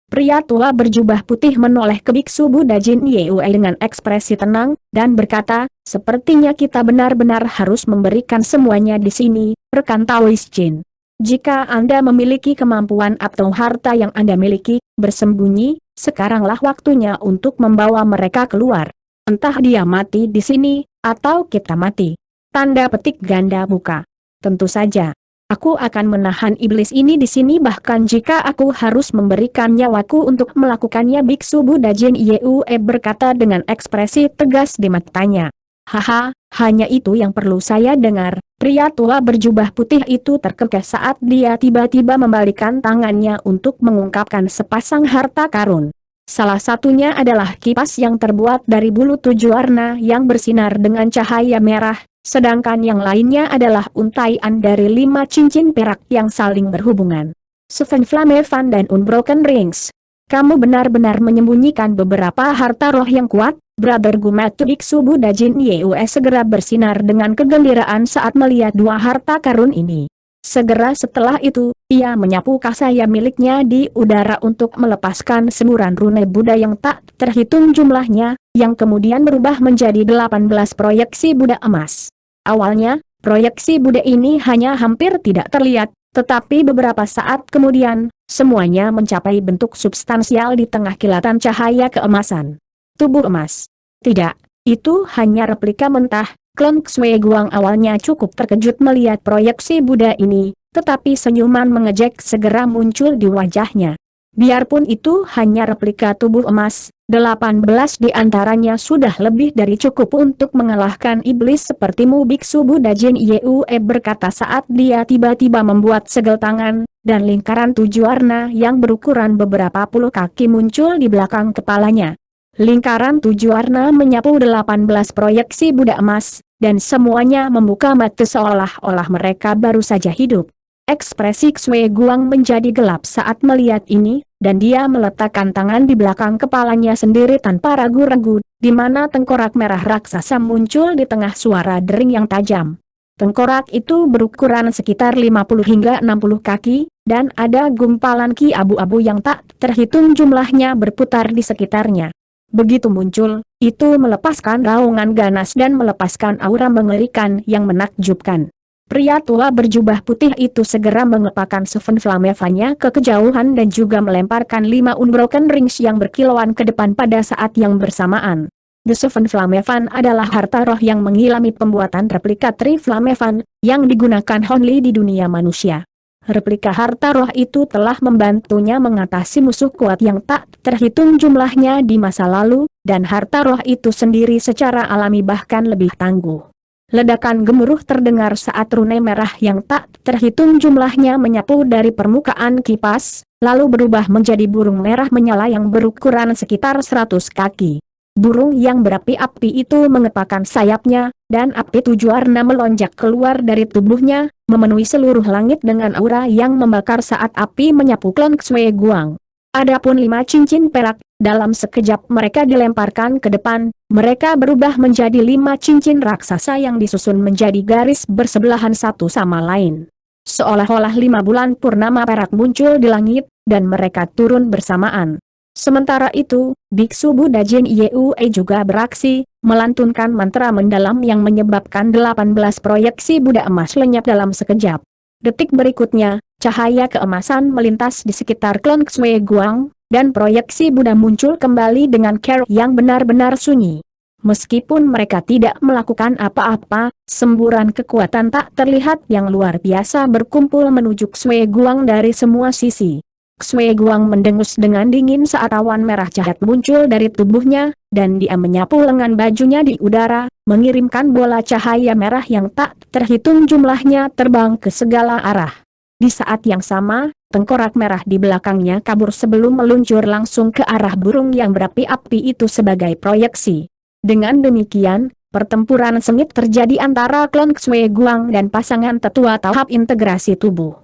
Pria tua berjubah putih menoleh ke biksu Buddha Jin Yue dengan ekspresi tenang, dan berkata, sepertinya kita benar-benar harus memberikan semuanya di sini, rekan Taoist Jin. Jika Anda memiliki kemampuan atau harta yang Anda miliki, bersembunyi, sekaranglah waktunya untuk membawa mereka keluar. Entah dia mati di sini, atau kita mati. Tanda petik ganda buka. Tentu saja. Aku akan menahan iblis ini di sini bahkan jika aku harus memberikan nyawaku untuk melakukannya, biksu Buddha Jin Yue berkata dengan ekspresi tegas di matanya. Haha, hanya itu yang perlu saya dengar. Pria tua berjubah putih itu terkekeh saat dia tiba-tiba membalikan tangannya untuk mengungkapkan sepasang harta karun. Salah satunya adalah kipas yang terbuat dari bulu 7 warna yang bersinar dengan cahaya merah, sedangkan yang lainnya adalah untaian dari 5 cincin perak yang saling berhubungan. Seven Flame Fan dan Unbroken Rings. Kamu benar-benar menyembunyikan beberapa harta roh yang kuat, Brother Gumatu. Biksu Buddha Jin Yue segera bersinar dengan kegembiraan saat melihat dua harta karun ini. Segera setelah itu, ia menyapu kasaya miliknya di udara untuk melepaskan semburan rune Buddha yang tak terhitung jumlahnya, yang kemudian berubah menjadi 18 proyeksi Buddha emas. Awalnya, proyeksi Buddha ini hanya hampir tidak terlihat, tetapi beberapa saat kemudian, semuanya mencapai bentuk substansial di tengah kilatan cahaya keemasan. Tubuh emas. Tidak, itu hanya replika mentah. Klon Xue Guang awalnya cukup terkejut melihat proyeksi Buddha ini, tetapi senyuman mengejek segera muncul di wajahnya. Biarpun itu hanya replika tubuh emas, 18 di antaranya sudah lebih dari cukup untuk mengalahkan iblis sepertimu. Biksu Buddha Jin Yue berkata saat dia tiba-tiba membuat segel tangan, dan lingkaran 7 warna yang berukuran beberapa puluh kaki muncul di belakang kepalanya. Lingkaran 7 warna menyapu 18 proyeksi Buddha emas, dan semuanya membuka mata seolah-olah mereka baru saja hidup. Ekspresi Xue Guang menjadi gelap saat melihat ini, dan dia meletakkan tangan di belakang kepalanya sendiri tanpa ragu-ragu, di mana tengkorak merah raksasa muncul di tengah suara dering yang tajam. Tengkorak itu berukuran sekitar 50 hingga 60 kaki, dan ada gumpalan ki abu-abu yang tak terhitung jumlahnya berputar di sekitarnya. Begitu muncul, itu melepaskan raungan ganas dan melepaskan aura mengerikan yang menakjubkan. Pria tua berjubah putih itu segera mengepakan Seven Flamevan-nya ke kejauhan dan juga melemparkan 5 unbroken rings yang berkilauan ke depan pada saat yang bersamaan. The Seven Flamevan adalah harta roh yang mengilami pembuatan replika Tri Flamevan yang digunakan Honli di dunia manusia. Replika harta roh itu telah membantunya mengatasi musuh kuat yang tak terhitung jumlahnya di masa lalu, dan harta roh itu sendiri secara alami bahkan lebih tangguh. Ledakan gemuruh terdengar saat rune merah yang tak terhitung jumlahnya menyapu dari permukaan kipas, lalu berubah menjadi burung merah menyala yang berukuran sekitar 100 kaki. Burung yang berapi-api itu mengepakkan sayapnya, dan api 7 warna melonjak keluar dari tubuhnya, memenuhi seluruh langit dengan aura yang membakar saat api menyapu klon Xue Guang. Adapun 5 cincin perak, dalam sekejap mereka dilemparkan ke depan, mereka berubah menjadi 5 cincin raksasa yang disusun menjadi garis bersebelahan satu sama lain. Seolah-olah 5 bulan purnama perak muncul di langit, dan mereka turun bersamaan. Sementara itu, Biksu Buddha Jin Yue juga beraksi, melantunkan mantra mendalam yang menyebabkan 18 proyeksi Buddha emas lenyap dalam sekejap. Detik berikutnya, cahaya keemasan melintas di sekitar klon Xue Guang, dan proyeksi Buddha muncul kembali dengan cara yang benar-benar sunyi. Meskipun mereka tidak melakukan apa-apa, semburan kekuatan tak terlihat yang luar biasa berkumpul menuju Xue Guang dari semua sisi. Xue Guang mendengus dengan dingin saat awan merah jahat muncul dari tubuhnya, dan dia menyapu lengan bajunya di udara, mengirimkan bola cahaya merah yang tak terhitung jumlahnya terbang ke segala arah. Di saat yang sama, tengkorak merah di belakangnya kabur sebelum meluncur langsung ke arah burung yang berapi-api itu sebagai proyeksi. Dengan demikian, pertempuran sengit terjadi antara klon Xue Guang dan pasangan tetua tahap integrasi tubuh.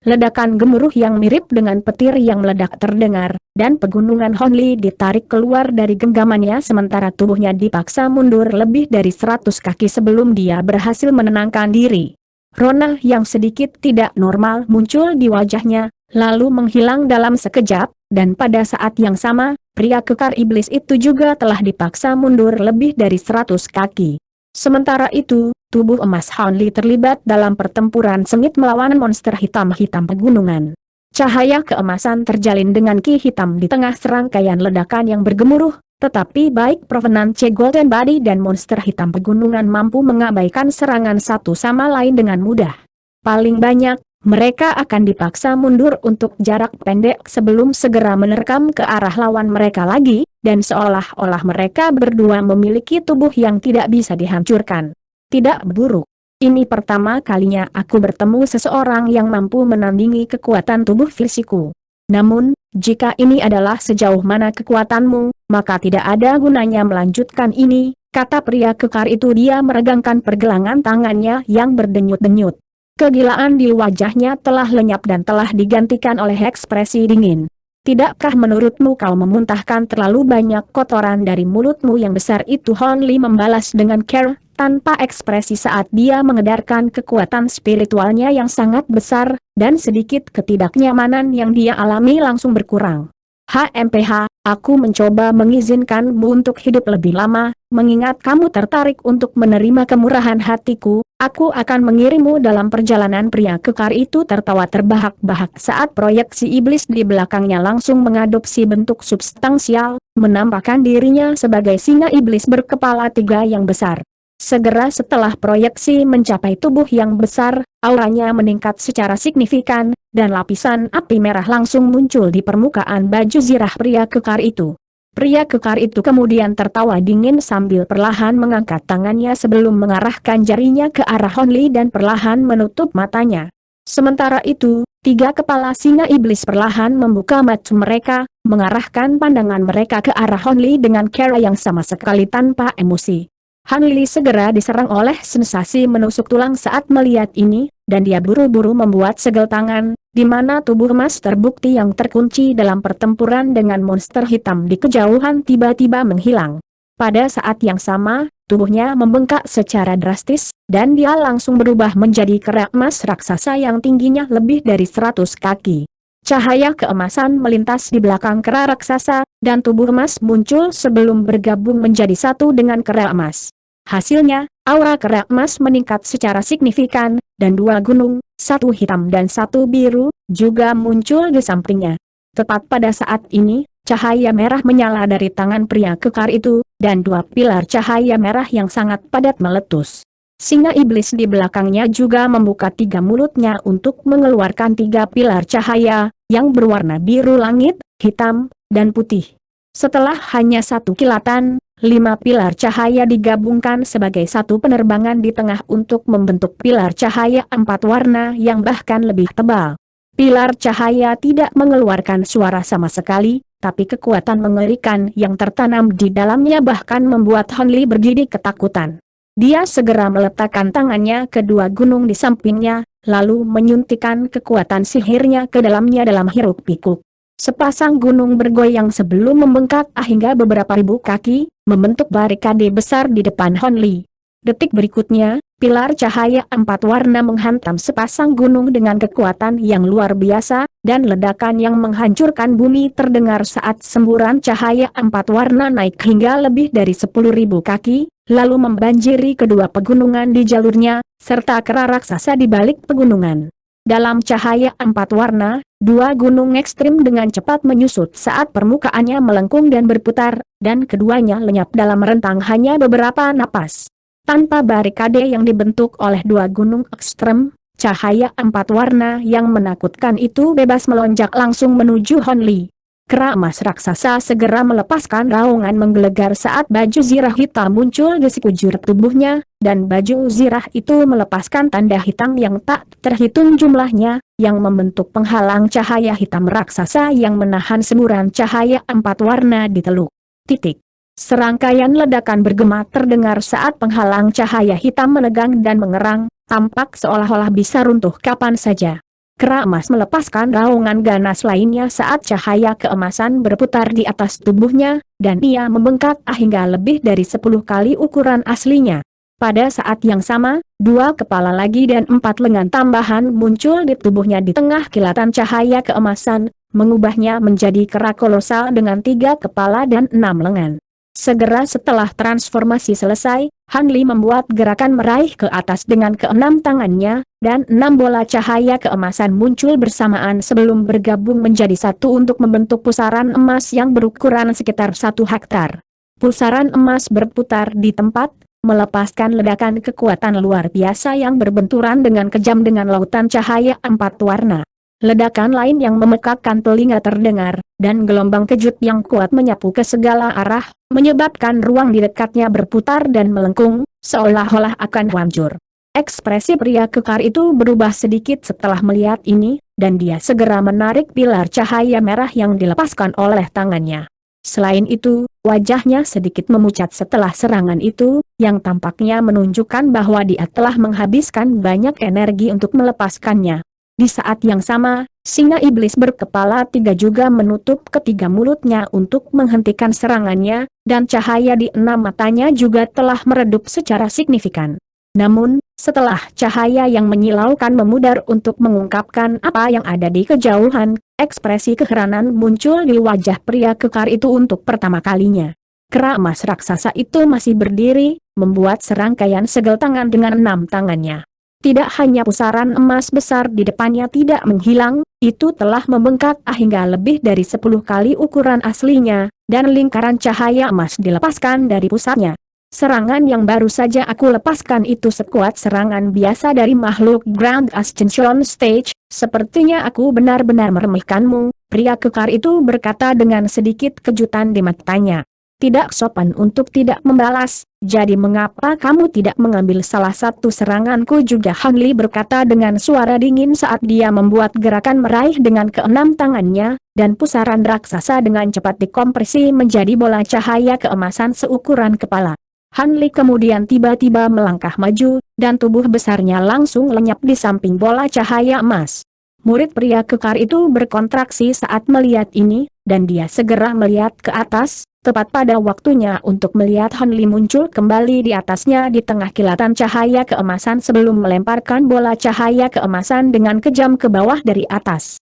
Ledakan gemuruh yang mirip dengan petir yang meledak terdengar, dan pegunungan Honli ditarik keluar dari genggamannya sementara tubuhnya dipaksa mundur lebih dari 100 kaki sebelum dia berhasil menenangkan diri. Rona yang sedikit tidak normal muncul di wajahnya, lalu menghilang dalam sekejap, dan pada saat yang sama, pria kekar iblis itu juga telah dipaksa mundur lebih dari 100 kaki. Sementara itu, tubuh emas Honli terlibat dalam pertempuran sengit melawan monster hitam-hitam pegunungan. Cahaya keemasan terjalin dengan ki hitam di tengah serangkaian ledakan yang bergemuruh, tetapi baik Provenance Golden Body dan monster hitam pegunungan mampu mengabaikan serangan satu sama lain dengan mudah. Paling banyak, mereka akan dipaksa mundur untuk jarak pendek sebelum segera menerkam ke arah lawan mereka lagi, dan seolah-olah mereka berdua memiliki tubuh yang tidak bisa dihancurkan. Tidak buruk. Ini pertama kalinya aku bertemu seseorang yang mampu menandingi kekuatan tubuh fisikku. Namun, jika ini adalah sejauh mana kekuatanmu, maka tidak ada gunanya melanjutkan ini, kata pria kekar itu. Dia meregangkan pergelangan tangannya yang berdenyut-denyut. Kegilaan di wajahnya telah lenyap dan telah digantikan oleh ekspresi dingin. Tidakkah menurutmu kau memuntahkan terlalu banyak kotoran dari mulutmu yang besar itu? Honli membalas dengan care, tanpa ekspresi saat dia mengedarkan kekuatan spiritualnya yang sangat besar, dan sedikit ketidaknyamanan yang dia alami langsung berkurang. HMPH, aku mencoba mengizinkanmu untuk hidup lebih lama, mengingat kamu tertarik untuk menerima kemurahan hatiku, aku akan mengirimmu dalam perjalanan. Pria kekar itu tertawa terbahak-bahak saat proyeksi iblis di belakangnya langsung mengadopsi bentuk substansial, menampakkan dirinya sebagai singa iblis berkepala 3 yang besar. Segera setelah proyeksi mencapai tubuh yang besar, auranya meningkat secara signifikan, dan lapisan api merah langsung muncul di permukaan baju zirah pria kekar itu. Pria kekar itu kemudian tertawa dingin sambil perlahan mengangkat tangannya sebelum mengarahkan jarinya ke arah Hon Li dan perlahan menutup matanya. Sementara itu, tiga kepala singa iblis perlahan membuka mata mereka, mengarahkan pandangan mereka ke arah Hon Li dengan cara yang sama sekali tanpa emosi. Han Li segera diserang oleh sensasi menusuk tulang saat melihat ini, dan dia buru-buru membuat segel tangan, di mana tubuh emas terbukti yang terkunci dalam pertempuran dengan monster hitam di kejauhan tiba-tiba menghilang. Pada saat yang sama, tubuhnya membengkak secara drastis, dan dia langsung berubah menjadi kera emas raksasa yang tingginya lebih dari 100 kaki. Cahaya keemasan melintas di belakang kera raksasa, dan tubuh emas muncul sebelum bergabung menjadi satu dengan kera emas. Hasilnya, aura kera emas meningkat secara signifikan, dan dua gunung, satu hitam dan satu biru, juga muncul di sampingnya. Tepat pada saat ini, cahaya merah menyala dari tangan pria kekar itu, dan dua pilar cahaya merah yang sangat padat meletus. Singa iblis di belakangnya juga membuka tiga mulutnya untuk mengeluarkan tiga pilar cahaya, yang berwarna biru langit, hitam, dan putih. Setelah hanya satu kilatan, 5 pilar cahaya digabungkan sebagai satu penerbangan di tengah untuk membentuk pilar cahaya 4 warna yang bahkan lebih tebal. Pilar cahaya tidak mengeluarkan suara sama sekali, tapi kekuatan mengerikan yang tertanam di dalamnya bahkan membuat Hon Li bergidik ketakutan. Dia segera meletakkan tangannya ke dua gunung di sampingnya, lalu menyuntikkan kekuatan sihirnya ke dalamnya dalam hiruk-pikuk. Sepasang gunung bergoyang sebelum membengkak hingga beberapa ribu kaki, membentuk barikade besar di depan Hon Li. Detik berikutnya, pilar cahaya 4 warna menghantam sepasang gunung dengan kekuatan yang luar biasa, dan ledakan yang menghancurkan bumi terdengar saat semburan cahaya 4 warna naik hingga lebih dari 10.000 kaki, lalu membanjiri kedua pegunungan di jalurnya, serta kera raksasa di balik pegunungan. Dalam cahaya 4 warna, dua gunung ekstrim dengan cepat menyusut saat permukaannya melengkung dan berputar, dan keduanya lenyap dalam rentang hanya beberapa napas. Tanpa barikade yang dibentuk oleh dua gunung ekstrem, cahaya 4 warna yang menakutkan itu bebas melonjak langsung menuju Hon Li. Kera emas raksasa segera melepaskan raungan menggelegar saat baju zirah hitam muncul di sekujur tubuhnya, dan baju zirah itu melepaskan tanda hitam yang tak terhitung jumlahnya, yang membentuk penghalang cahaya hitam raksasa yang menahan semburan cahaya 4 warna di teluk. Titik. Serangkaian ledakan bergema terdengar saat penghalang cahaya hitam menegang dan mengerang, tampak seolah-olah bisa runtuh kapan saja. Kera emas melepaskan raungan ganas lainnya saat cahaya keemasan berputar di atas tubuhnya, dan ia membengkak hingga lebih dari 10 kali ukuran aslinya. Pada saat yang sama, 2 kepala lagi dan 4 lengan tambahan muncul di tubuhnya di tengah kilatan cahaya keemasan, mengubahnya menjadi kera kolosal dengan 3 kepala dan 6 lengan. Segera setelah transformasi selesai, Han Li membuat gerakan meraih ke atas dengan keenam tangannya, dan 6 bola cahaya keemasan muncul bersamaan sebelum bergabung menjadi satu untuk membentuk pusaran emas yang berukuran sekitar 1 hektar. Pusaran emas berputar di tempat, melepaskan ledakan kekuatan luar biasa yang berbenturan dengan kejam dengan lautan cahaya 4 warna. Ledakan lain yang memekakkan telinga terdengar, dan gelombang kejut yang kuat menyapu ke segala arah, menyebabkan ruang di dekatnya berputar dan melengkung, seolah-olah akan hancur. Ekspresi pria kekar itu berubah sedikit setelah melihat ini, dan dia segera menarik pilar cahaya merah yang dilepaskan oleh tangannya. Selain itu, wajahnya sedikit memucat setelah serangan itu, yang tampaknya menunjukkan bahwa dia telah menghabiskan banyak energi untuk melepaskannya. Di saat yang sama, singa iblis berkepala 3 juga menutup ketiga mulutnya untuk menghentikan serangannya, dan cahaya di 6 matanya juga telah meredup secara signifikan. Namun, setelah cahaya yang menyilaukan memudar untuk mengungkapkan apa yang ada di kejauhan, ekspresi keheranan muncul di wajah pria kekar itu untuk pertama kalinya. Kera emas raksasa itu masih berdiri, membuat serangkaian segel tangan dengan 6 tangannya. Tidak hanya pusaran emas besar di depannya tidak menghilang, itu telah membengkak hingga lebih dari 10 kali ukuran aslinya, dan lingkaran cahaya emas dilepaskan dari pusatnya. Serangan yang baru saja aku lepaskan itu sekuat serangan biasa dari makhluk Grand Ascension Stage, sepertinya aku benar-benar meremehkanmu, Pria kekar itu berkata dengan sedikit kejutan di matanya. Tidak sopan untuk tidak membalas, jadi mengapa kamu tidak mengambil salah satu seranganku juga? Han Li berkata dengan suara dingin saat dia membuat gerakan meraih dengan keenam tangannya, dan pusaran raksasa dengan cepat dikompresi menjadi bola cahaya keemasan seukuran kepala. Han Li kemudian tiba-tiba melangkah maju, dan tubuh besarnya langsung lenyap di samping bola cahaya emas. Murid pria kekar itu berkontraksi saat melihat ini, dan dia segera melihat ke atas, tepat pada waktunya untuk melihat Han Li muncul kembali di atasnya di tengah kilatan cahaya keemasan sebelum melemparkan bola cahaya keemasan dengan kejam ke bawah dari atas.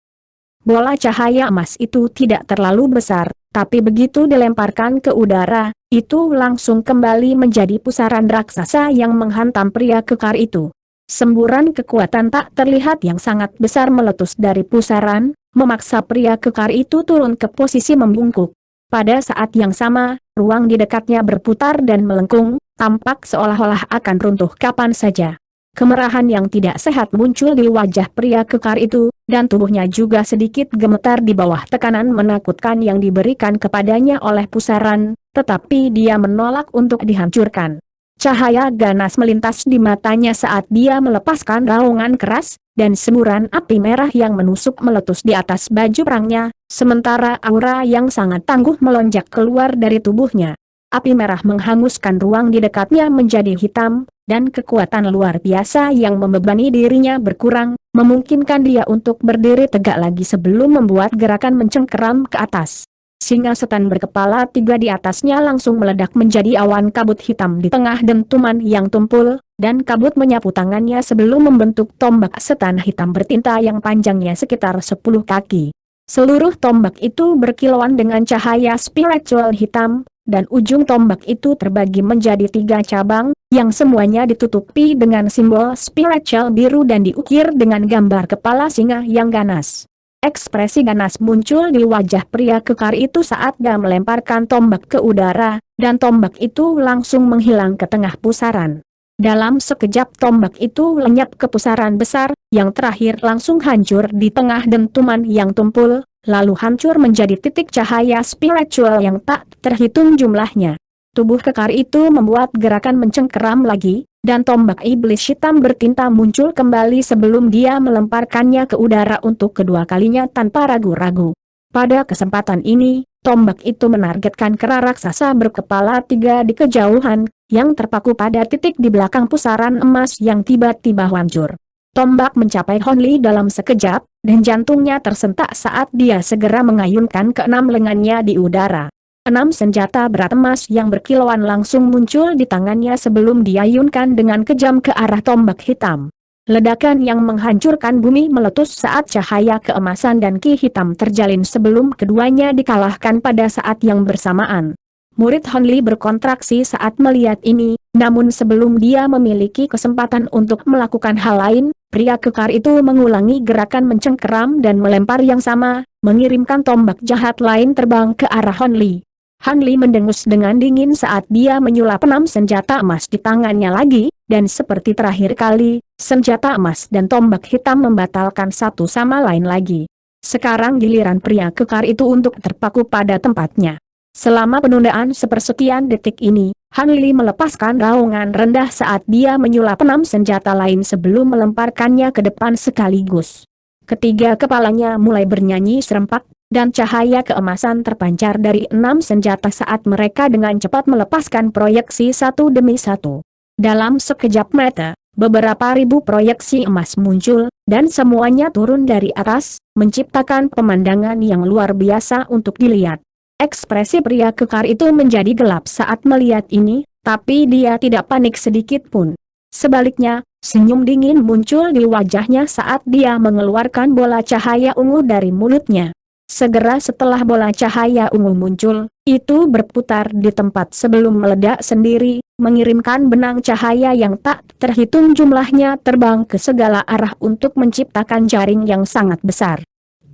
Bola cahaya emas itu tidak terlalu besar, tapi begitu dilemparkan ke udara, itu langsung kembali menjadi pusaran raksasa yang menghantam pria kekar itu. Semburan kekuatan tak terlihat yang sangat besar meletus dari pusaran, memaksa pria kekar itu turun ke posisi membungkuk. Pada saat yang sama, ruang di dekatnya berputar dan melengkung, tampak seolah-olah akan runtuh kapan saja. Kemerahan yang tidak sehat muncul di wajah pria kekar itu, dan tubuhnya juga sedikit gemetar di bawah tekanan menakutkan yang diberikan kepadanya oleh pusaran, tetapi dia menolak untuk dihancurkan. Cahaya ganas melintas di matanya saat dia melepaskan raungan keras, dan semburan api merah yang menusuk meletus di atas baju perangnya, sementara aura yang sangat tangguh melonjak keluar dari tubuhnya. Api merah menghanguskan ruang di dekatnya menjadi hitam, dan kekuatan luar biasa yang membebani dirinya berkurang, memungkinkan dia untuk berdiri tegak lagi sebelum membuat gerakan mencengkeram ke atas. Singa setan berkepala 3 di atasnya langsung meledak menjadi awan kabut hitam di tengah dentuman yang tumpul, dan kabut menyapu tangannya sebelum membentuk tombak setan hitam bertinta yang panjangnya sekitar 10 kaki. Seluruh tombak itu berkilauan dengan cahaya spiritual hitam, dan ujung tombak itu terbagi menjadi 3 cabang, yang semuanya ditutupi dengan simbol spiritual biru dan diukir dengan gambar kepala singa yang ganas. Ekspresi ganas muncul di wajah pria kekar itu saat dia melemparkan tombak ke udara, dan tombak itu langsung menghilang ke tengah pusaran. Dalam sekejap tombak itu lenyap ke pusaran besar, yang terakhir langsung hancur di tengah dentuman yang tumpul, lalu hancur menjadi titik cahaya spiritual yang tak terhitung jumlahnya. Tubuh kekar itu membuat gerakan mencengkeram lagi, dan tombak iblis hitam bertinta muncul kembali sebelum dia melemparkannya ke udara untuk kedua kalinya tanpa ragu-ragu. Pada kesempatan ini, tombak itu menargetkan kera raksasa berkepala 3 di kejauhan, yang terpaku pada titik di belakang pusaran emas yang tiba-tiba hancur. Tombak mencapai Han Li dalam sekejap, dan jantungnya tersentak saat dia segera mengayunkan keenam lengannya di udara. 6 senjata berat emas yang berkilauan langsung muncul di tangannya sebelum diayunkan dengan kejam ke arah tombak hitam. Ledakan yang menghancurkan bumi meletus saat cahaya keemasan dan ki hitam terjalin sebelum keduanya dikalahkan pada saat yang bersamaan. Murid Han Li berkontraksi saat melihat ini, namun sebelum dia memiliki kesempatan untuk melakukan hal lain, pria kekar itu mengulangi gerakan mencengkeram dan melempar yang sama, mengirimkan tombak jahat lain terbang ke arah Han Li. Han Li mendengus dengan dingin saat dia menyulap 6 senjata emas di tangannya lagi, dan seperti terakhir kali, senjata emas dan tombak hitam membatalkan satu sama lain lagi. Sekarang giliran pria kekar itu untuk terpaku pada tempatnya. Selama penundaan sepersekian detik ini, Han Li melepaskan raungan rendah saat dia menyulap 6 senjata lain sebelum melemparkannya ke depan sekaligus. Ketiga kepalanya mulai bernyanyi serempak, dan cahaya keemasan terpancar dari 6 senjata saat mereka dengan cepat melepaskan proyeksi satu demi satu. Dalam sekejap mata, beberapa ribu proyeksi emas muncul, dan semuanya turun dari atas, menciptakan pemandangan yang luar biasa untuk dilihat. Ekspresi pria kekar itu menjadi gelap saat melihat ini, tapi dia tidak panik sedikit pun. Sebaliknya, senyum dingin muncul di wajahnya saat dia mengeluarkan bola cahaya ungu dari mulutnya. Segera setelah bola cahaya ungu muncul, itu berputar di tempat sebelum meledak sendiri, mengirimkan benang cahaya yang tak terhitung jumlahnya terbang ke segala arah untuk menciptakan jaring yang sangat besar.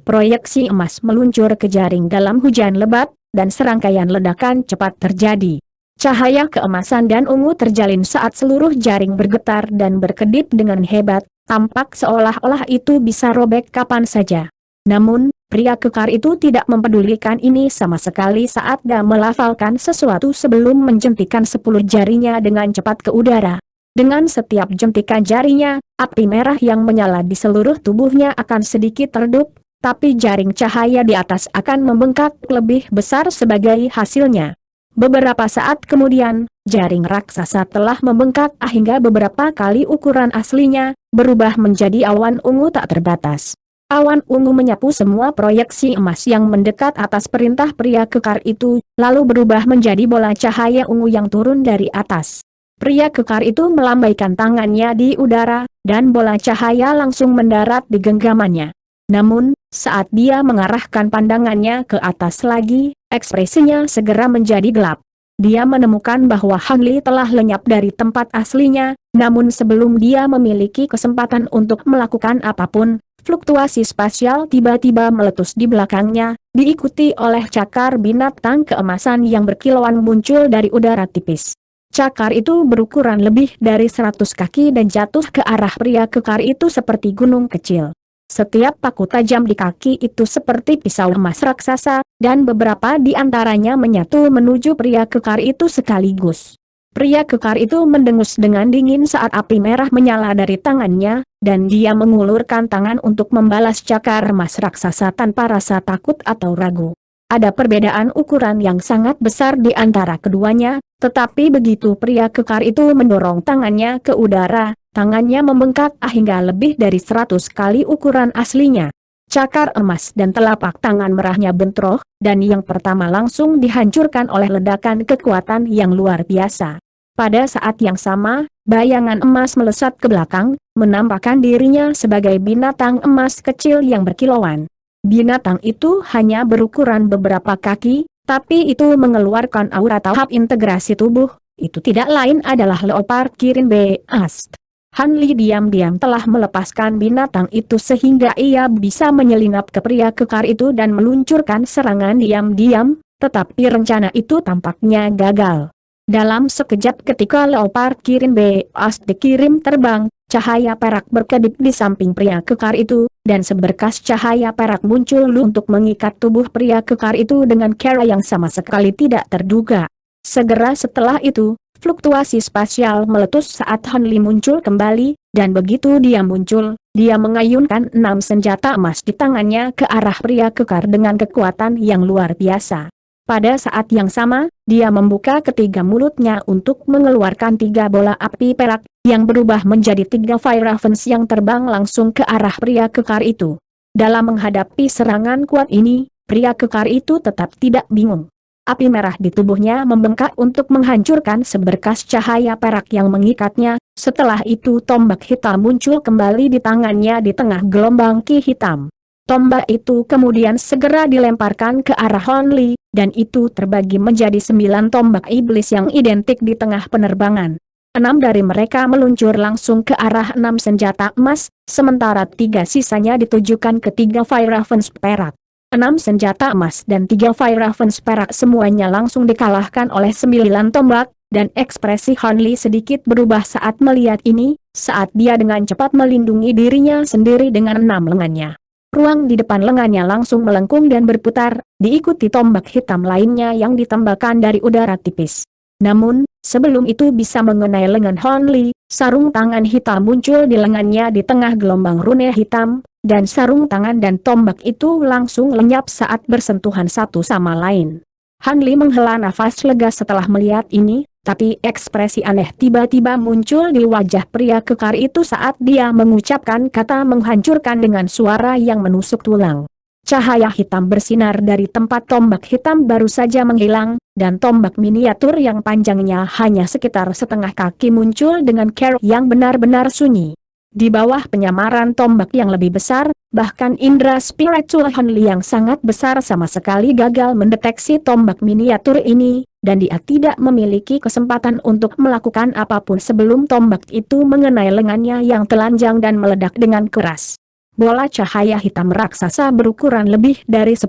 Proyeksi emas meluncur ke jaring dalam hujan lebat, dan serangkaian ledakan cepat terjadi. Cahaya keemasan dan ungu terjalin saat seluruh jaring bergetar dan berkedip dengan hebat, tampak seolah-olah itu bisa robek kapan saja. Namun, pria kekar itu tidak mempedulikan ini sama sekali saat dia melafalkan sesuatu sebelum menjentikan 10 jarinya dengan cepat ke udara. Dengan setiap jentikan jarinya, api merah yang menyala di seluruh tubuhnya akan sedikit redup, tapi jaring cahaya di atas akan membengkak lebih besar sebagai hasilnya. Beberapa saat kemudian, jaring raksasa telah membengkak hingga beberapa kali ukuran aslinya, berubah menjadi awan ungu tak terbatas. Awan ungu menyapu semua proyeksi emas yang mendekat atas perintah pria kekar itu, lalu berubah menjadi bola cahaya ungu yang turun dari atas. Pria kekar itu melambaikan tangannya di udara, dan bola cahaya langsung mendarat di genggamannya. Namun, saat dia mengarahkan pandangannya ke atas lagi, ekspresinya segera menjadi gelap. Dia menemukan bahwa Han Li telah lenyap dari tempat aslinya, namun sebelum dia memiliki kesempatan untuk melakukan apapun, fluktuasi spasial tiba-tiba meletus di belakangnya, diikuti oleh cakar binatang keemasan yang berkilauan muncul dari udara tipis. Cakar itu berukuran lebih dari 100 kaki dan jatuh ke arah pria kekar itu seperti gunung kecil. Setiap paku tajam di kaki itu seperti pisau emas raksasa, dan beberapa di antaranya menyatu menuju pria kekar itu sekaligus. Pria kekar itu mendengus dengan dingin saat api merah menyala dari tangannya, dan dia mengulurkan tangan untuk membalas cakar emas raksasa tanpa rasa takut atau ragu. Ada perbedaan ukuran yang sangat besar di antara keduanya, tetapi begitu pria kekar itu mendorong tangannya ke udara, tangannya membengkak hingga lebih dari 100 kali ukuran aslinya. Cakar emas dan telapak tangan merahnya bentrok, dan yang pertama langsung dihancurkan oleh ledakan kekuatan yang luar biasa. Pada saat yang sama, bayangan emas melesat ke belakang, menampakkan dirinya sebagai binatang emas kecil yang berkilauan. Binatang itu hanya berukuran beberapa kaki, tapi itu mengeluarkan aura tahap integrasi tubuh, itu tidak lain adalah leopard Kirin Beast. Han Li diam-diam telah melepaskan binatang itu sehingga ia bisa menyelinap ke pria kekar itu dan meluncurkan serangan diam-diam, tetapi rencana itu tampaknya gagal. Dalam sekejap ketika leopard Kirin Beast dikirim terbang, cahaya perak berkedip di samping pria kekar itu, dan seberkas cahaya perak muncul untuk mengikat tubuh pria kekar itu dengan cara yang sama sekali tidak terduga. Segera setelah itu, fluktuasi spasial meletus saat Han Li muncul kembali, dan begitu dia muncul, dia mengayunkan 6 senjata emas di tangannya ke arah pria kekar dengan kekuatan yang luar biasa. Pada saat yang sama, dia membuka ketiga mulutnya untuk mengeluarkan 3 bola api perak, yang berubah menjadi 3 Fire Ravens yang terbang langsung ke arah pria kekar itu. Dalam menghadapi serangan kuat ini, pria kekar itu tetap tidak bingung. Api merah di tubuhnya membengkak untuk menghancurkan seberkas cahaya perak yang mengikatnya, setelah itu tombak hitam muncul kembali di tangannya di tengah gelombang ki hitam. Tombak itu kemudian segera dilemparkan ke arah Han Li, dan itu terbagi menjadi 9 tombak iblis yang identik di tengah penerbangan. 6 dari mereka meluncur langsung ke arah 6 senjata emas, sementara 3 sisanya ditujukan ke 3 Fire Ravens perak. 6 senjata emas dan 3 Fire Ravens perak semuanya langsung dikalahkan oleh 9 tombak, dan ekspresi Han Li sedikit berubah saat melihat ini, saat dia dengan cepat melindungi dirinya sendiri dengan 6 lengannya. Ruang di depan lengannya langsung melengkung dan berputar, diikuti tombak hitam lainnya yang ditembakkan dari udara tipis. Namun, sebelum itu bisa mengenai lengan Han Li, sarung tangan hitam muncul di lengannya di tengah gelombang rune hitam, dan sarung tangan dan tombak itu langsung lenyap saat bersentuhan satu sama lain. Han Li menghela nafas lega setelah melihat ini, tapi ekspresi aneh tiba-tiba muncul di wajah pria kekar itu saat dia mengucapkan kata menghancurkan dengan suara yang menusuk tulang. Cahaya hitam bersinar dari tempat tombak hitam baru saja menghilang, dan tombak miniatur yang panjangnya hanya sekitar setengah kaki muncul dengan cara yang benar-benar sunyi. Di bawah penyamaran tombak yang lebih besar, bahkan indera spiritual Han Li yang sangat besar sama sekali gagal mendeteksi tombak miniatur ini, dan dia tidak memiliki kesempatan untuk melakukan apapun sebelum tombak itu mengenai lengannya yang telanjang dan meledak dengan keras. Bola cahaya hitam raksasa berukuran lebih dari 10.000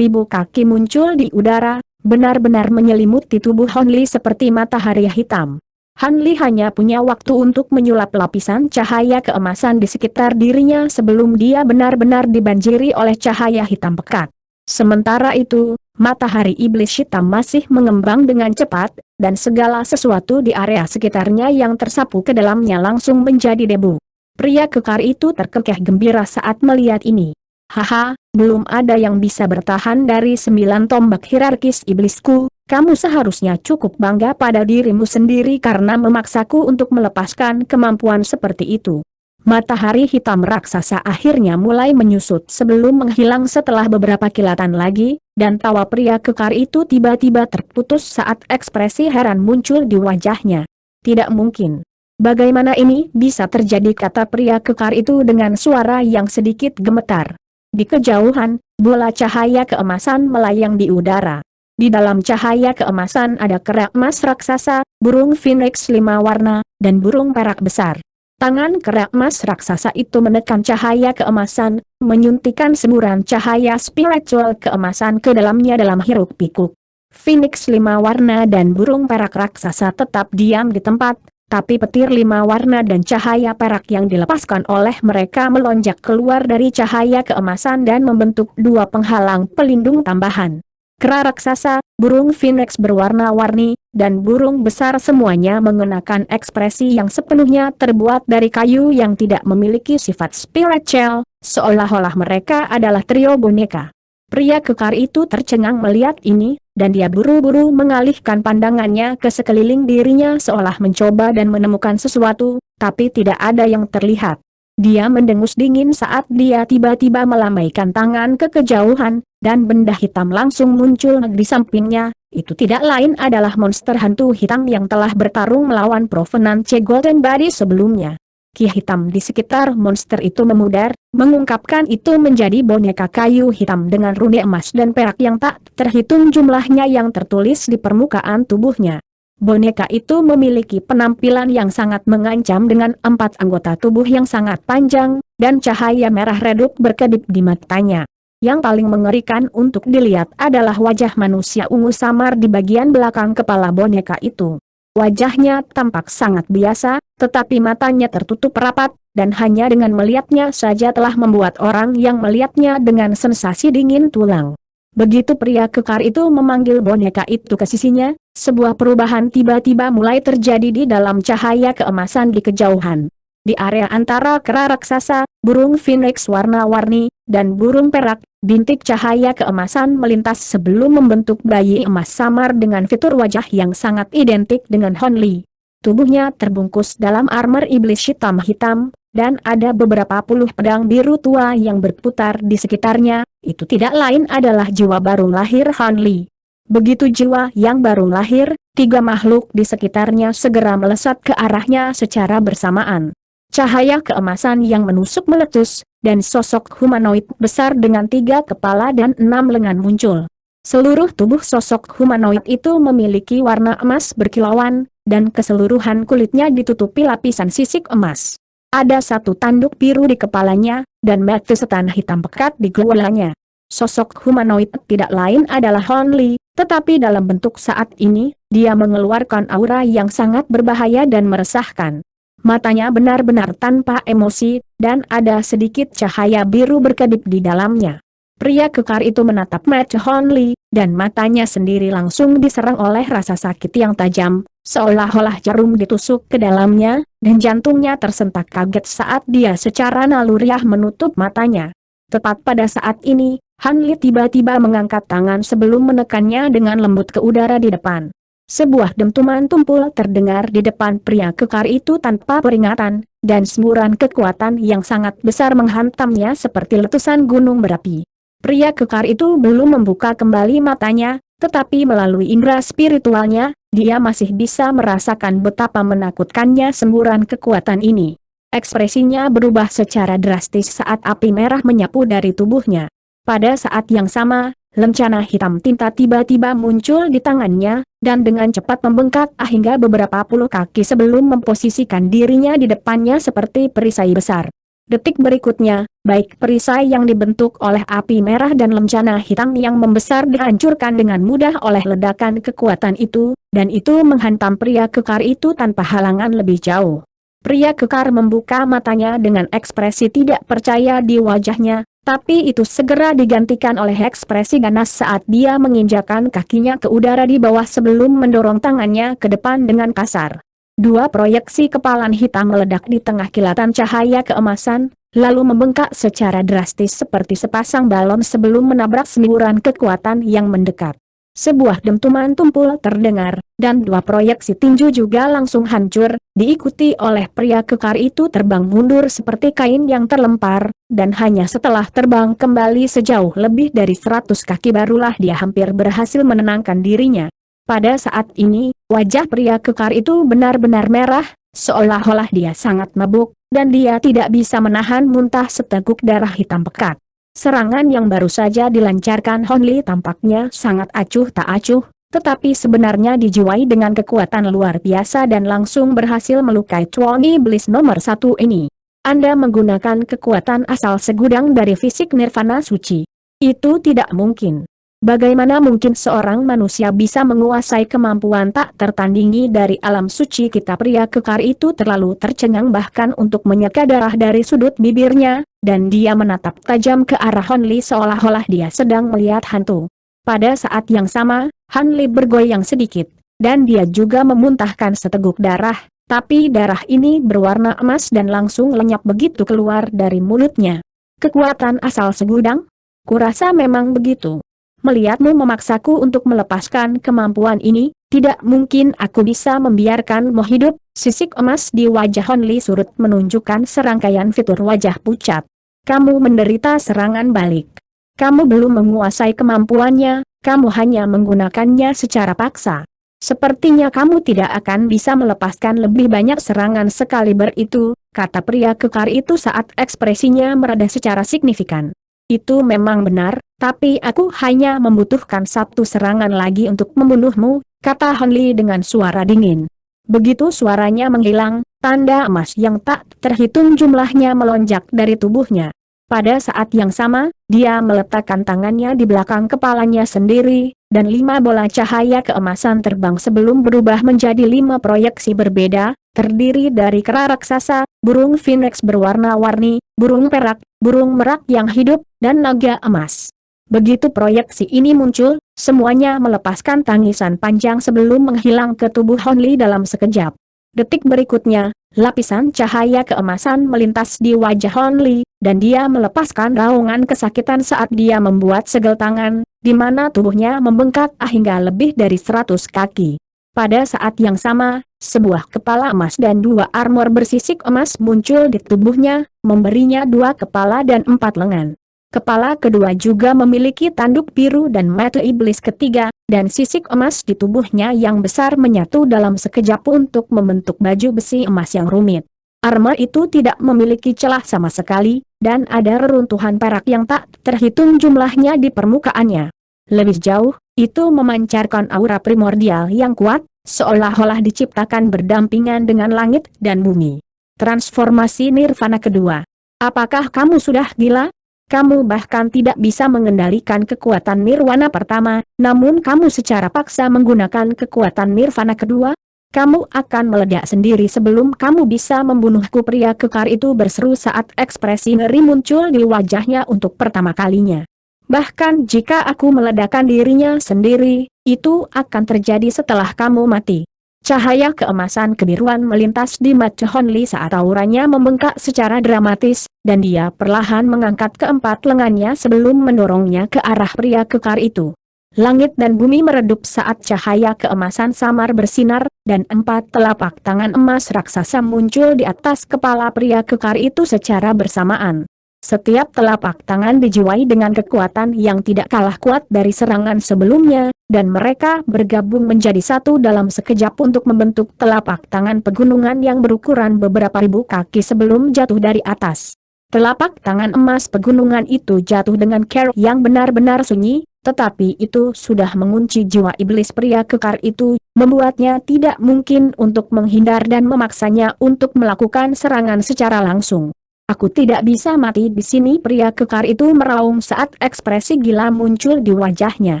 kaki muncul di udara, benar-benar menyelimuti tubuh Han Li seperti matahari hitam. Han Li hanya punya waktu untuk menyulap lapisan cahaya keemasan di sekitar dirinya sebelum dia benar-benar dibanjiri oleh cahaya hitam pekat. Sementara itu, matahari iblis hitam masih mengembang dengan cepat, dan segala sesuatu di area sekitarnya yang tersapu ke dalamnya langsung menjadi debu. Pria kekar itu terkekeh gembira saat melihat ini. Haha, belum ada yang bisa bertahan dari 9 tombak hierarkis iblisku. Kamu seharusnya cukup bangga pada dirimu sendiri karena memaksaku untuk melepaskan kemampuan seperti itu. Matahari hitam raksasa akhirnya mulai menyusut sebelum menghilang setelah beberapa kilatan lagi, dan tawa pria kekar itu tiba-tiba terputus saat ekspresi heran muncul di wajahnya. Tidak mungkin. Bagaimana ini bisa terjadi, kata pria kekar itu dengan suara yang sedikit gemetar. Di kejauhan, bola cahaya keemasan melayang di udara. Di dalam cahaya keemasan ada kerak emas raksasa, burung phoenix 5 warna, dan burung perak besar. Tangan kerak emas raksasa itu menekan cahaya keemasan, menyuntikkan semburan cahaya spiritual keemasan ke dalamnya dalam hiruk-pikuk. Phoenix 5 warna dan burung perak raksasa tetap diam di tempat, tapi petir 5 warna dan cahaya perak yang dilepaskan oleh mereka melonjak keluar dari cahaya keemasan dan membentuk 2 penghalang pelindung tambahan. Kera raksasa, burung phoenix berwarna-warni, dan burung besar semuanya mengenakan ekspresi yang sepenuhnya terbuat dari kayu yang tidak memiliki sifat spiritual, seolah-olah mereka adalah trio boneka. Pria kekar itu tercengang melihat ini, dan dia buru-buru mengalihkan pandangannya ke sekeliling dirinya seolah mencoba dan menemukan sesuatu, tapi tidak ada yang terlihat. Dia mendengus dingin saat dia tiba-tiba melambaikan tangan ke kejauhan, dan benda hitam langsung muncul di sampingnya. Itu tidak lain adalah monster hantu hitam yang telah bertarung melawan Provenance Golden Body sebelumnya. Ki hitam di sekitar monster itu memudar, mengungkapkan itu menjadi boneka kayu hitam dengan rune emas dan perak yang tak terhitung jumlahnya yang tertulis di permukaan tubuhnya. Boneka itu memiliki penampilan yang sangat mengancam dengan 4 anggota tubuh yang sangat panjang, dan cahaya merah redup berkedip di matanya. Yang paling mengerikan untuk dilihat adalah wajah manusia ungu samar di bagian belakang kepala boneka itu. Wajahnya tampak sangat biasa, tetapi matanya tertutup rapat, dan hanya dengan melihatnya saja telah membuat orang yang melihatnya dengan sensasi dingin tulang. Begitu pria kekar itu memanggil boneka itu ke sisinya, sebuah perubahan tiba-tiba mulai terjadi di dalam cahaya keemasan di kejauhan. Di area antara kera raksasa, burung phoenix warna-warni, dan burung perak, bintik cahaya keemasan melintas sebelum membentuk bayi emas samar dengan fitur wajah yang sangat identik dengan Han Li. Tubuhnya terbungkus dalam armor iblis hitam-hitam, dan ada beberapa puluh pedang biru tua yang berputar di sekitarnya. Itu tidak lain adalah jiwa baru lahir Han Li. Begitu jiwa yang baru lahir, 3 makhluk di sekitarnya segera melesat ke arahnya secara bersamaan. Cahaya keemasan yang menusuk meletus, dan sosok humanoid besar dengan 3 kepala dan 6 lengan muncul. Seluruh tubuh sosok humanoid itu memiliki warna emas berkilauan, dan keseluruhan kulitnya ditutupi lapisan sisik emas. Ada 1 tanduk biru di kepalanya, dan mata setan hitam pekat di kepalanya. Sosok humanoid tidak lain adalah Han Li, tetapi dalam bentuk saat ini, dia mengeluarkan aura yang sangat berbahaya dan meresahkan. Matanya benar-benar tanpa emosi, dan ada sedikit cahaya biru berkedip di dalamnya. Pria kekar itu menatap mata Han Li, dan matanya sendiri langsung diserang oleh rasa sakit yang tajam, seolah-olah jarum ditusuk ke dalamnya, dan jantungnya tersentak kaget saat dia secara naluriah menutup matanya. Tepat pada saat ini, Han Li tiba-tiba mengangkat tangan sebelum menekannya dengan lembut ke udara di depan. Sebuah dentuman tumpul terdengar di depan pria kekar itu tanpa peringatan, dan semburan kekuatan yang sangat besar menghantamnya seperti letusan gunung berapi. Pria kekar itu belum membuka kembali matanya, tetapi melalui indera spiritualnya, dia masih bisa merasakan betapa menakutkannya semburan kekuatan ini. Ekspresinya berubah secara drastis saat api merah menyapu dari tubuhnya. Pada saat yang sama, lencana hitam tinta tiba-tiba muncul di tangannya, dan dengan cepat membengkak hingga beberapa puluh kaki sebelum memposisikan dirinya di depannya seperti perisai besar. Detik berikutnya, baik perisai yang dibentuk oleh api merah dan lencana hitam yang membesar dihancurkan dengan mudah oleh ledakan kekuatan itu, dan itu menghantam pria kekar itu tanpa halangan lebih jauh. Pria kekar membuka matanya dengan ekspresi tidak percaya di wajahnya, tapi itu segera digantikan oleh ekspresi ganas saat dia menginjakan kakinya ke udara di bawah sebelum mendorong tangannya ke depan dengan kasar. Dua proyeksi kepalan hitam meledak di tengah kilatan cahaya keemasan, lalu membengkak secara drastis seperti sepasang balon sebelum menabrak semburan kekuatan yang mendekat. Sebuah dentuman tumpul terdengar, dan dua proyeksi tinju juga langsung hancur, diikuti oleh pria kekar itu terbang mundur seperti kain yang terlempar, dan hanya setelah terbang kembali sejauh lebih dari 100 kaki barulah dia hampir berhasil menenangkan dirinya. Pada saat ini, wajah pria kekar itu benar-benar merah, seolah-olah dia sangat mabuk, dan dia tidak bisa menahan muntah seteguk darah hitam pekat. Serangan yang baru saja dilancarkan Hon Li tampaknya sangat acuh tak acuh, tetapi sebenarnya dijiwai dengan kekuatan luar biasa dan langsung berhasil melukai Tuan Iblis nomor 1 ini. Anda menggunakan kekuatan asal segudang dari fisik nirvana suci. Itu tidak mungkin. Bagaimana mungkin seorang manusia bisa menguasai kemampuan tak tertandingi dari alam suci kita? Pria kekar itu terlalu tercengang bahkan untuk menyeka darah dari sudut bibirnya, dan dia menatap tajam ke arah Han Li seolah-olah dia sedang melihat hantu. Pada saat yang sama, Han Li bergoyang sedikit, dan dia juga memuntahkan seteguk darah, tapi darah ini berwarna emas dan langsung lenyap begitu keluar dari mulutnya. Kekuatan asal segudang? Kurasa memang begitu. Melihatmu memaksaku untuk melepaskan kemampuan ini, tidak mungkin aku bisa membiarkanmu hidup. Sisik emas di wajah Hon Li surut menunjukkan serangkaian fitur wajah pucat. Kamu menderita serangan balik. Kamu belum menguasai kemampuannya, kamu hanya menggunakannya secara paksa. Sepertinya kamu tidak akan bisa melepaskan lebih banyak serangan sekaliber itu, kata pria kekar itu saat ekspresinya mereda secara signifikan. Itu memang benar, tapi aku hanya membutuhkan satu serangan lagi untuk membunuhmu, kata Han Li dengan suara dingin. Begitu suaranya menghilang, tanda emas yang tak terhitung jumlahnya melonjak dari tubuhnya. Pada saat yang sama, dia meletakkan tangannya di belakang kepalanya sendiri, dan 5 bola cahaya keemasan terbang sebelum berubah menjadi 5 proyeksi berbeda, terdiri dari kera raksasa, burung phoenix berwarna-warni, burung perak, burung merak yang hidup, dan naga emas. Begitu proyeksi ini muncul, semuanya melepaskan tangisan panjang sebelum menghilang ke tubuh Hon Li dalam sekejap. Detik berikutnya, lapisan cahaya keemasan melintas di wajah Hon Li, dan dia melepaskan raungan kesakitan saat dia membuat segel tangan, di mana tubuhnya membengkak hingga lebih dari 100 kaki. Pada saat yang sama, sebuah kepala emas dan 2 armor bersisik emas muncul di tubuhnya, memberinya 2 kepala dan 4 lengan. Kepala kedua juga memiliki tanduk biru dan mata iblis ketiga, dan sisik emas di tubuhnya yang besar menyatu dalam sekejap untuk membentuk baju besi emas yang rumit. Armor itu tidak memiliki celah sama sekali, dan ada reruntuhan perak yang tak terhitung jumlahnya di permukaannya. Lebih jauh, itu memancarkan aura primordial yang kuat, seolah-olah diciptakan berdampingan dengan langit dan bumi. Transformasi nirvana kedua. Apakah kamu sudah gila? Kamu bahkan tidak bisa mengendalikan kekuatan nirwana pertama, namun kamu secara paksa menggunakan kekuatan nirvana kedua? Kamu akan meledak sendiri sebelum kamu bisa membunuhku. Pria kekar itu berseru saat ekspresi ngeri muncul di wajahnya untuk pertama kalinya. Bahkan jika aku meledakkan dirinya sendiri, itu akan terjadi setelah kamu mati. Cahaya keemasan kebiruan melintas di mata Hon Li saat auranya membengkak secara dramatis, dan dia perlahan mengangkat keempat lengannya sebelum mendorongnya ke arah pria kekar itu. Langit dan bumi meredup saat cahaya keemasan samar bersinar, dan 4 telapak tangan emas raksasa muncul di atas kepala pria kekar itu secara bersamaan. Setiap telapak tangan dijiwai dengan kekuatan yang tidak kalah kuat dari serangan sebelumnya, dan mereka bergabung menjadi satu dalam sekejap untuk membentuk telapak tangan pegunungan yang berukuran beberapa ribu kaki sebelum jatuh dari atas. Telapak tangan emas pegunungan itu jatuh dengan cara yang benar-benar sunyi, tetapi itu sudah mengunci jiwa iblis pria kekar itu, membuatnya tidak mungkin untuk menghindar dan memaksanya untuk melakukan serangan secara langsung. Aku tidak bisa mati di sini, pria kekar itu meraung saat ekspresi gila muncul di wajahnya.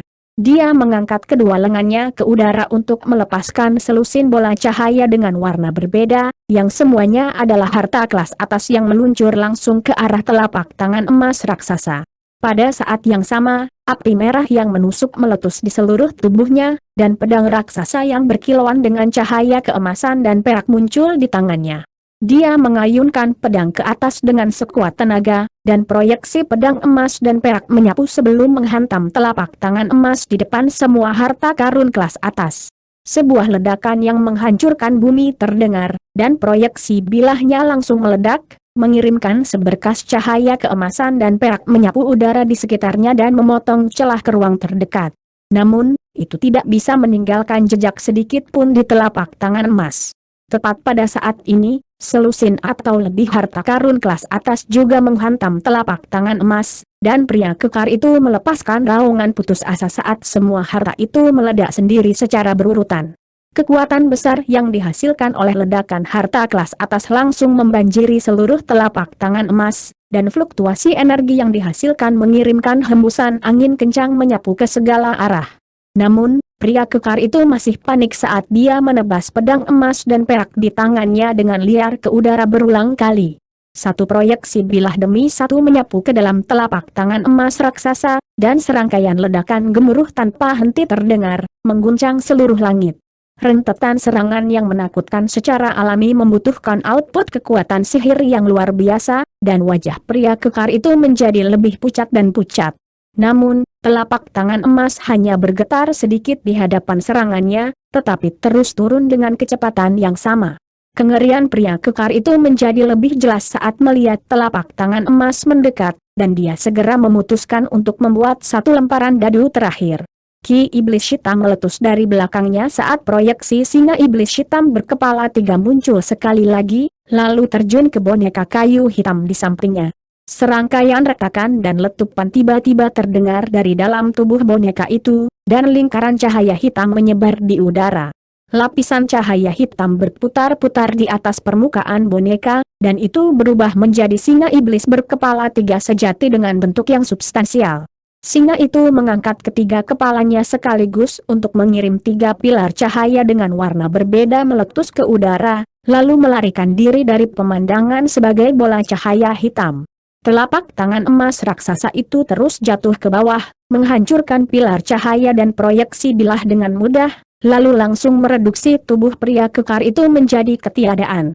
Dia mengangkat kedua lengannya ke udara untuk melepaskan selusin bola cahaya dengan warna berbeda, yang semuanya adalah harta kelas atas yang meluncur langsung ke arah telapak tangan emas raksasa. Pada saat yang sama, api merah yang menusuk meletus di seluruh tubuhnya, dan pedang raksasa yang berkilauan dengan cahaya keemasan dan perak muncul di tangannya. Dia mengayunkan pedang ke atas dengan sekuat tenaga, dan proyeksi pedang emas dan perak menyapu sebelum menghantam telapak tangan emas di depan semua harta karun kelas atas. Sebuah ledakan yang menghancurkan bumi terdengar, dan proyeksi bilahnya langsung meledak, mengirimkan seberkas cahaya keemasan dan perak menyapu udara di sekitarnya dan memotong celah ke ruang terdekat. Namun, itu tidak bisa meninggalkan jejak sedikit pun di telapak tangan emas. Tepat pada saat ini, selusin atau lebih harta karun kelas atas juga menghantam telapak tangan emas, dan pria kekar itu melepaskan raungan putus asa saat semua harta itu meledak sendiri secara berurutan. Kekuatan besar yang dihasilkan oleh ledakan harta kelas atas langsung membanjiri seluruh telapak tangan emas, dan fluktuasi energi yang dihasilkan mengirimkan hembusan angin kencang menyapu ke segala arah. Namun, pria kekar itu masih panik saat dia menebas pedang emas dan perak di tangannya dengan liar ke udara berulang kali. Satu proyeksi bilah demi satu menyapu ke dalam telapak tangan emas raksasa, dan serangkaian ledakan gemuruh tanpa henti terdengar, mengguncang seluruh langit. Rentetan serangan yang menakutkan secara alami membutuhkan output kekuatan sihir yang luar biasa, dan wajah pria kekar itu menjadi lebih pucat dan pucat. Namun, telapak tangan emas hanya bergetar sedikit di hadapan serangannya, tetapi terus turun dengan kecepatan yang sama. Kengerian pria kekar itu menjadi lebih jelas saat melihat telapak tangan emas mendekat, dan dia segera memutuskan untuk membuat satu lemparan dadu terakhir. Ki iblis hitam meletus dari belakangnya saat proyeksi singa iblis hitam berkepala 3 muncul sekali lagi, lalu terjun ke boneka kayu hitam di sampingnya. Serangkaian retakan dan letupan tiba-tiba terdengar dari dalam tubuh boneka itu, dan lingkaran cahaya hitam menyebar di udara. Lapisan cahaya hitam berputar-putar di atas permukaan boneka, dan itu berubah menjadi singa iblis berkepala 3 sejati dengan bentuk yang substansial. Singa itu mengangkat ketiga kepalanya sekaligus untuk mengirim 3 pilar cahaya dengan warna berbeda meletus ke udara, lalu melarikan diri dari pemandangan sebagai bola cahaya hitam. Telapak tangan emas raksasa itu terus jatuh ke bawah, menghancurkan pilar cahaya dan proyeksi bilah dengan mudah, lalu langsung mereduksi tubuh pria kekar itu menjadi ketiadaan.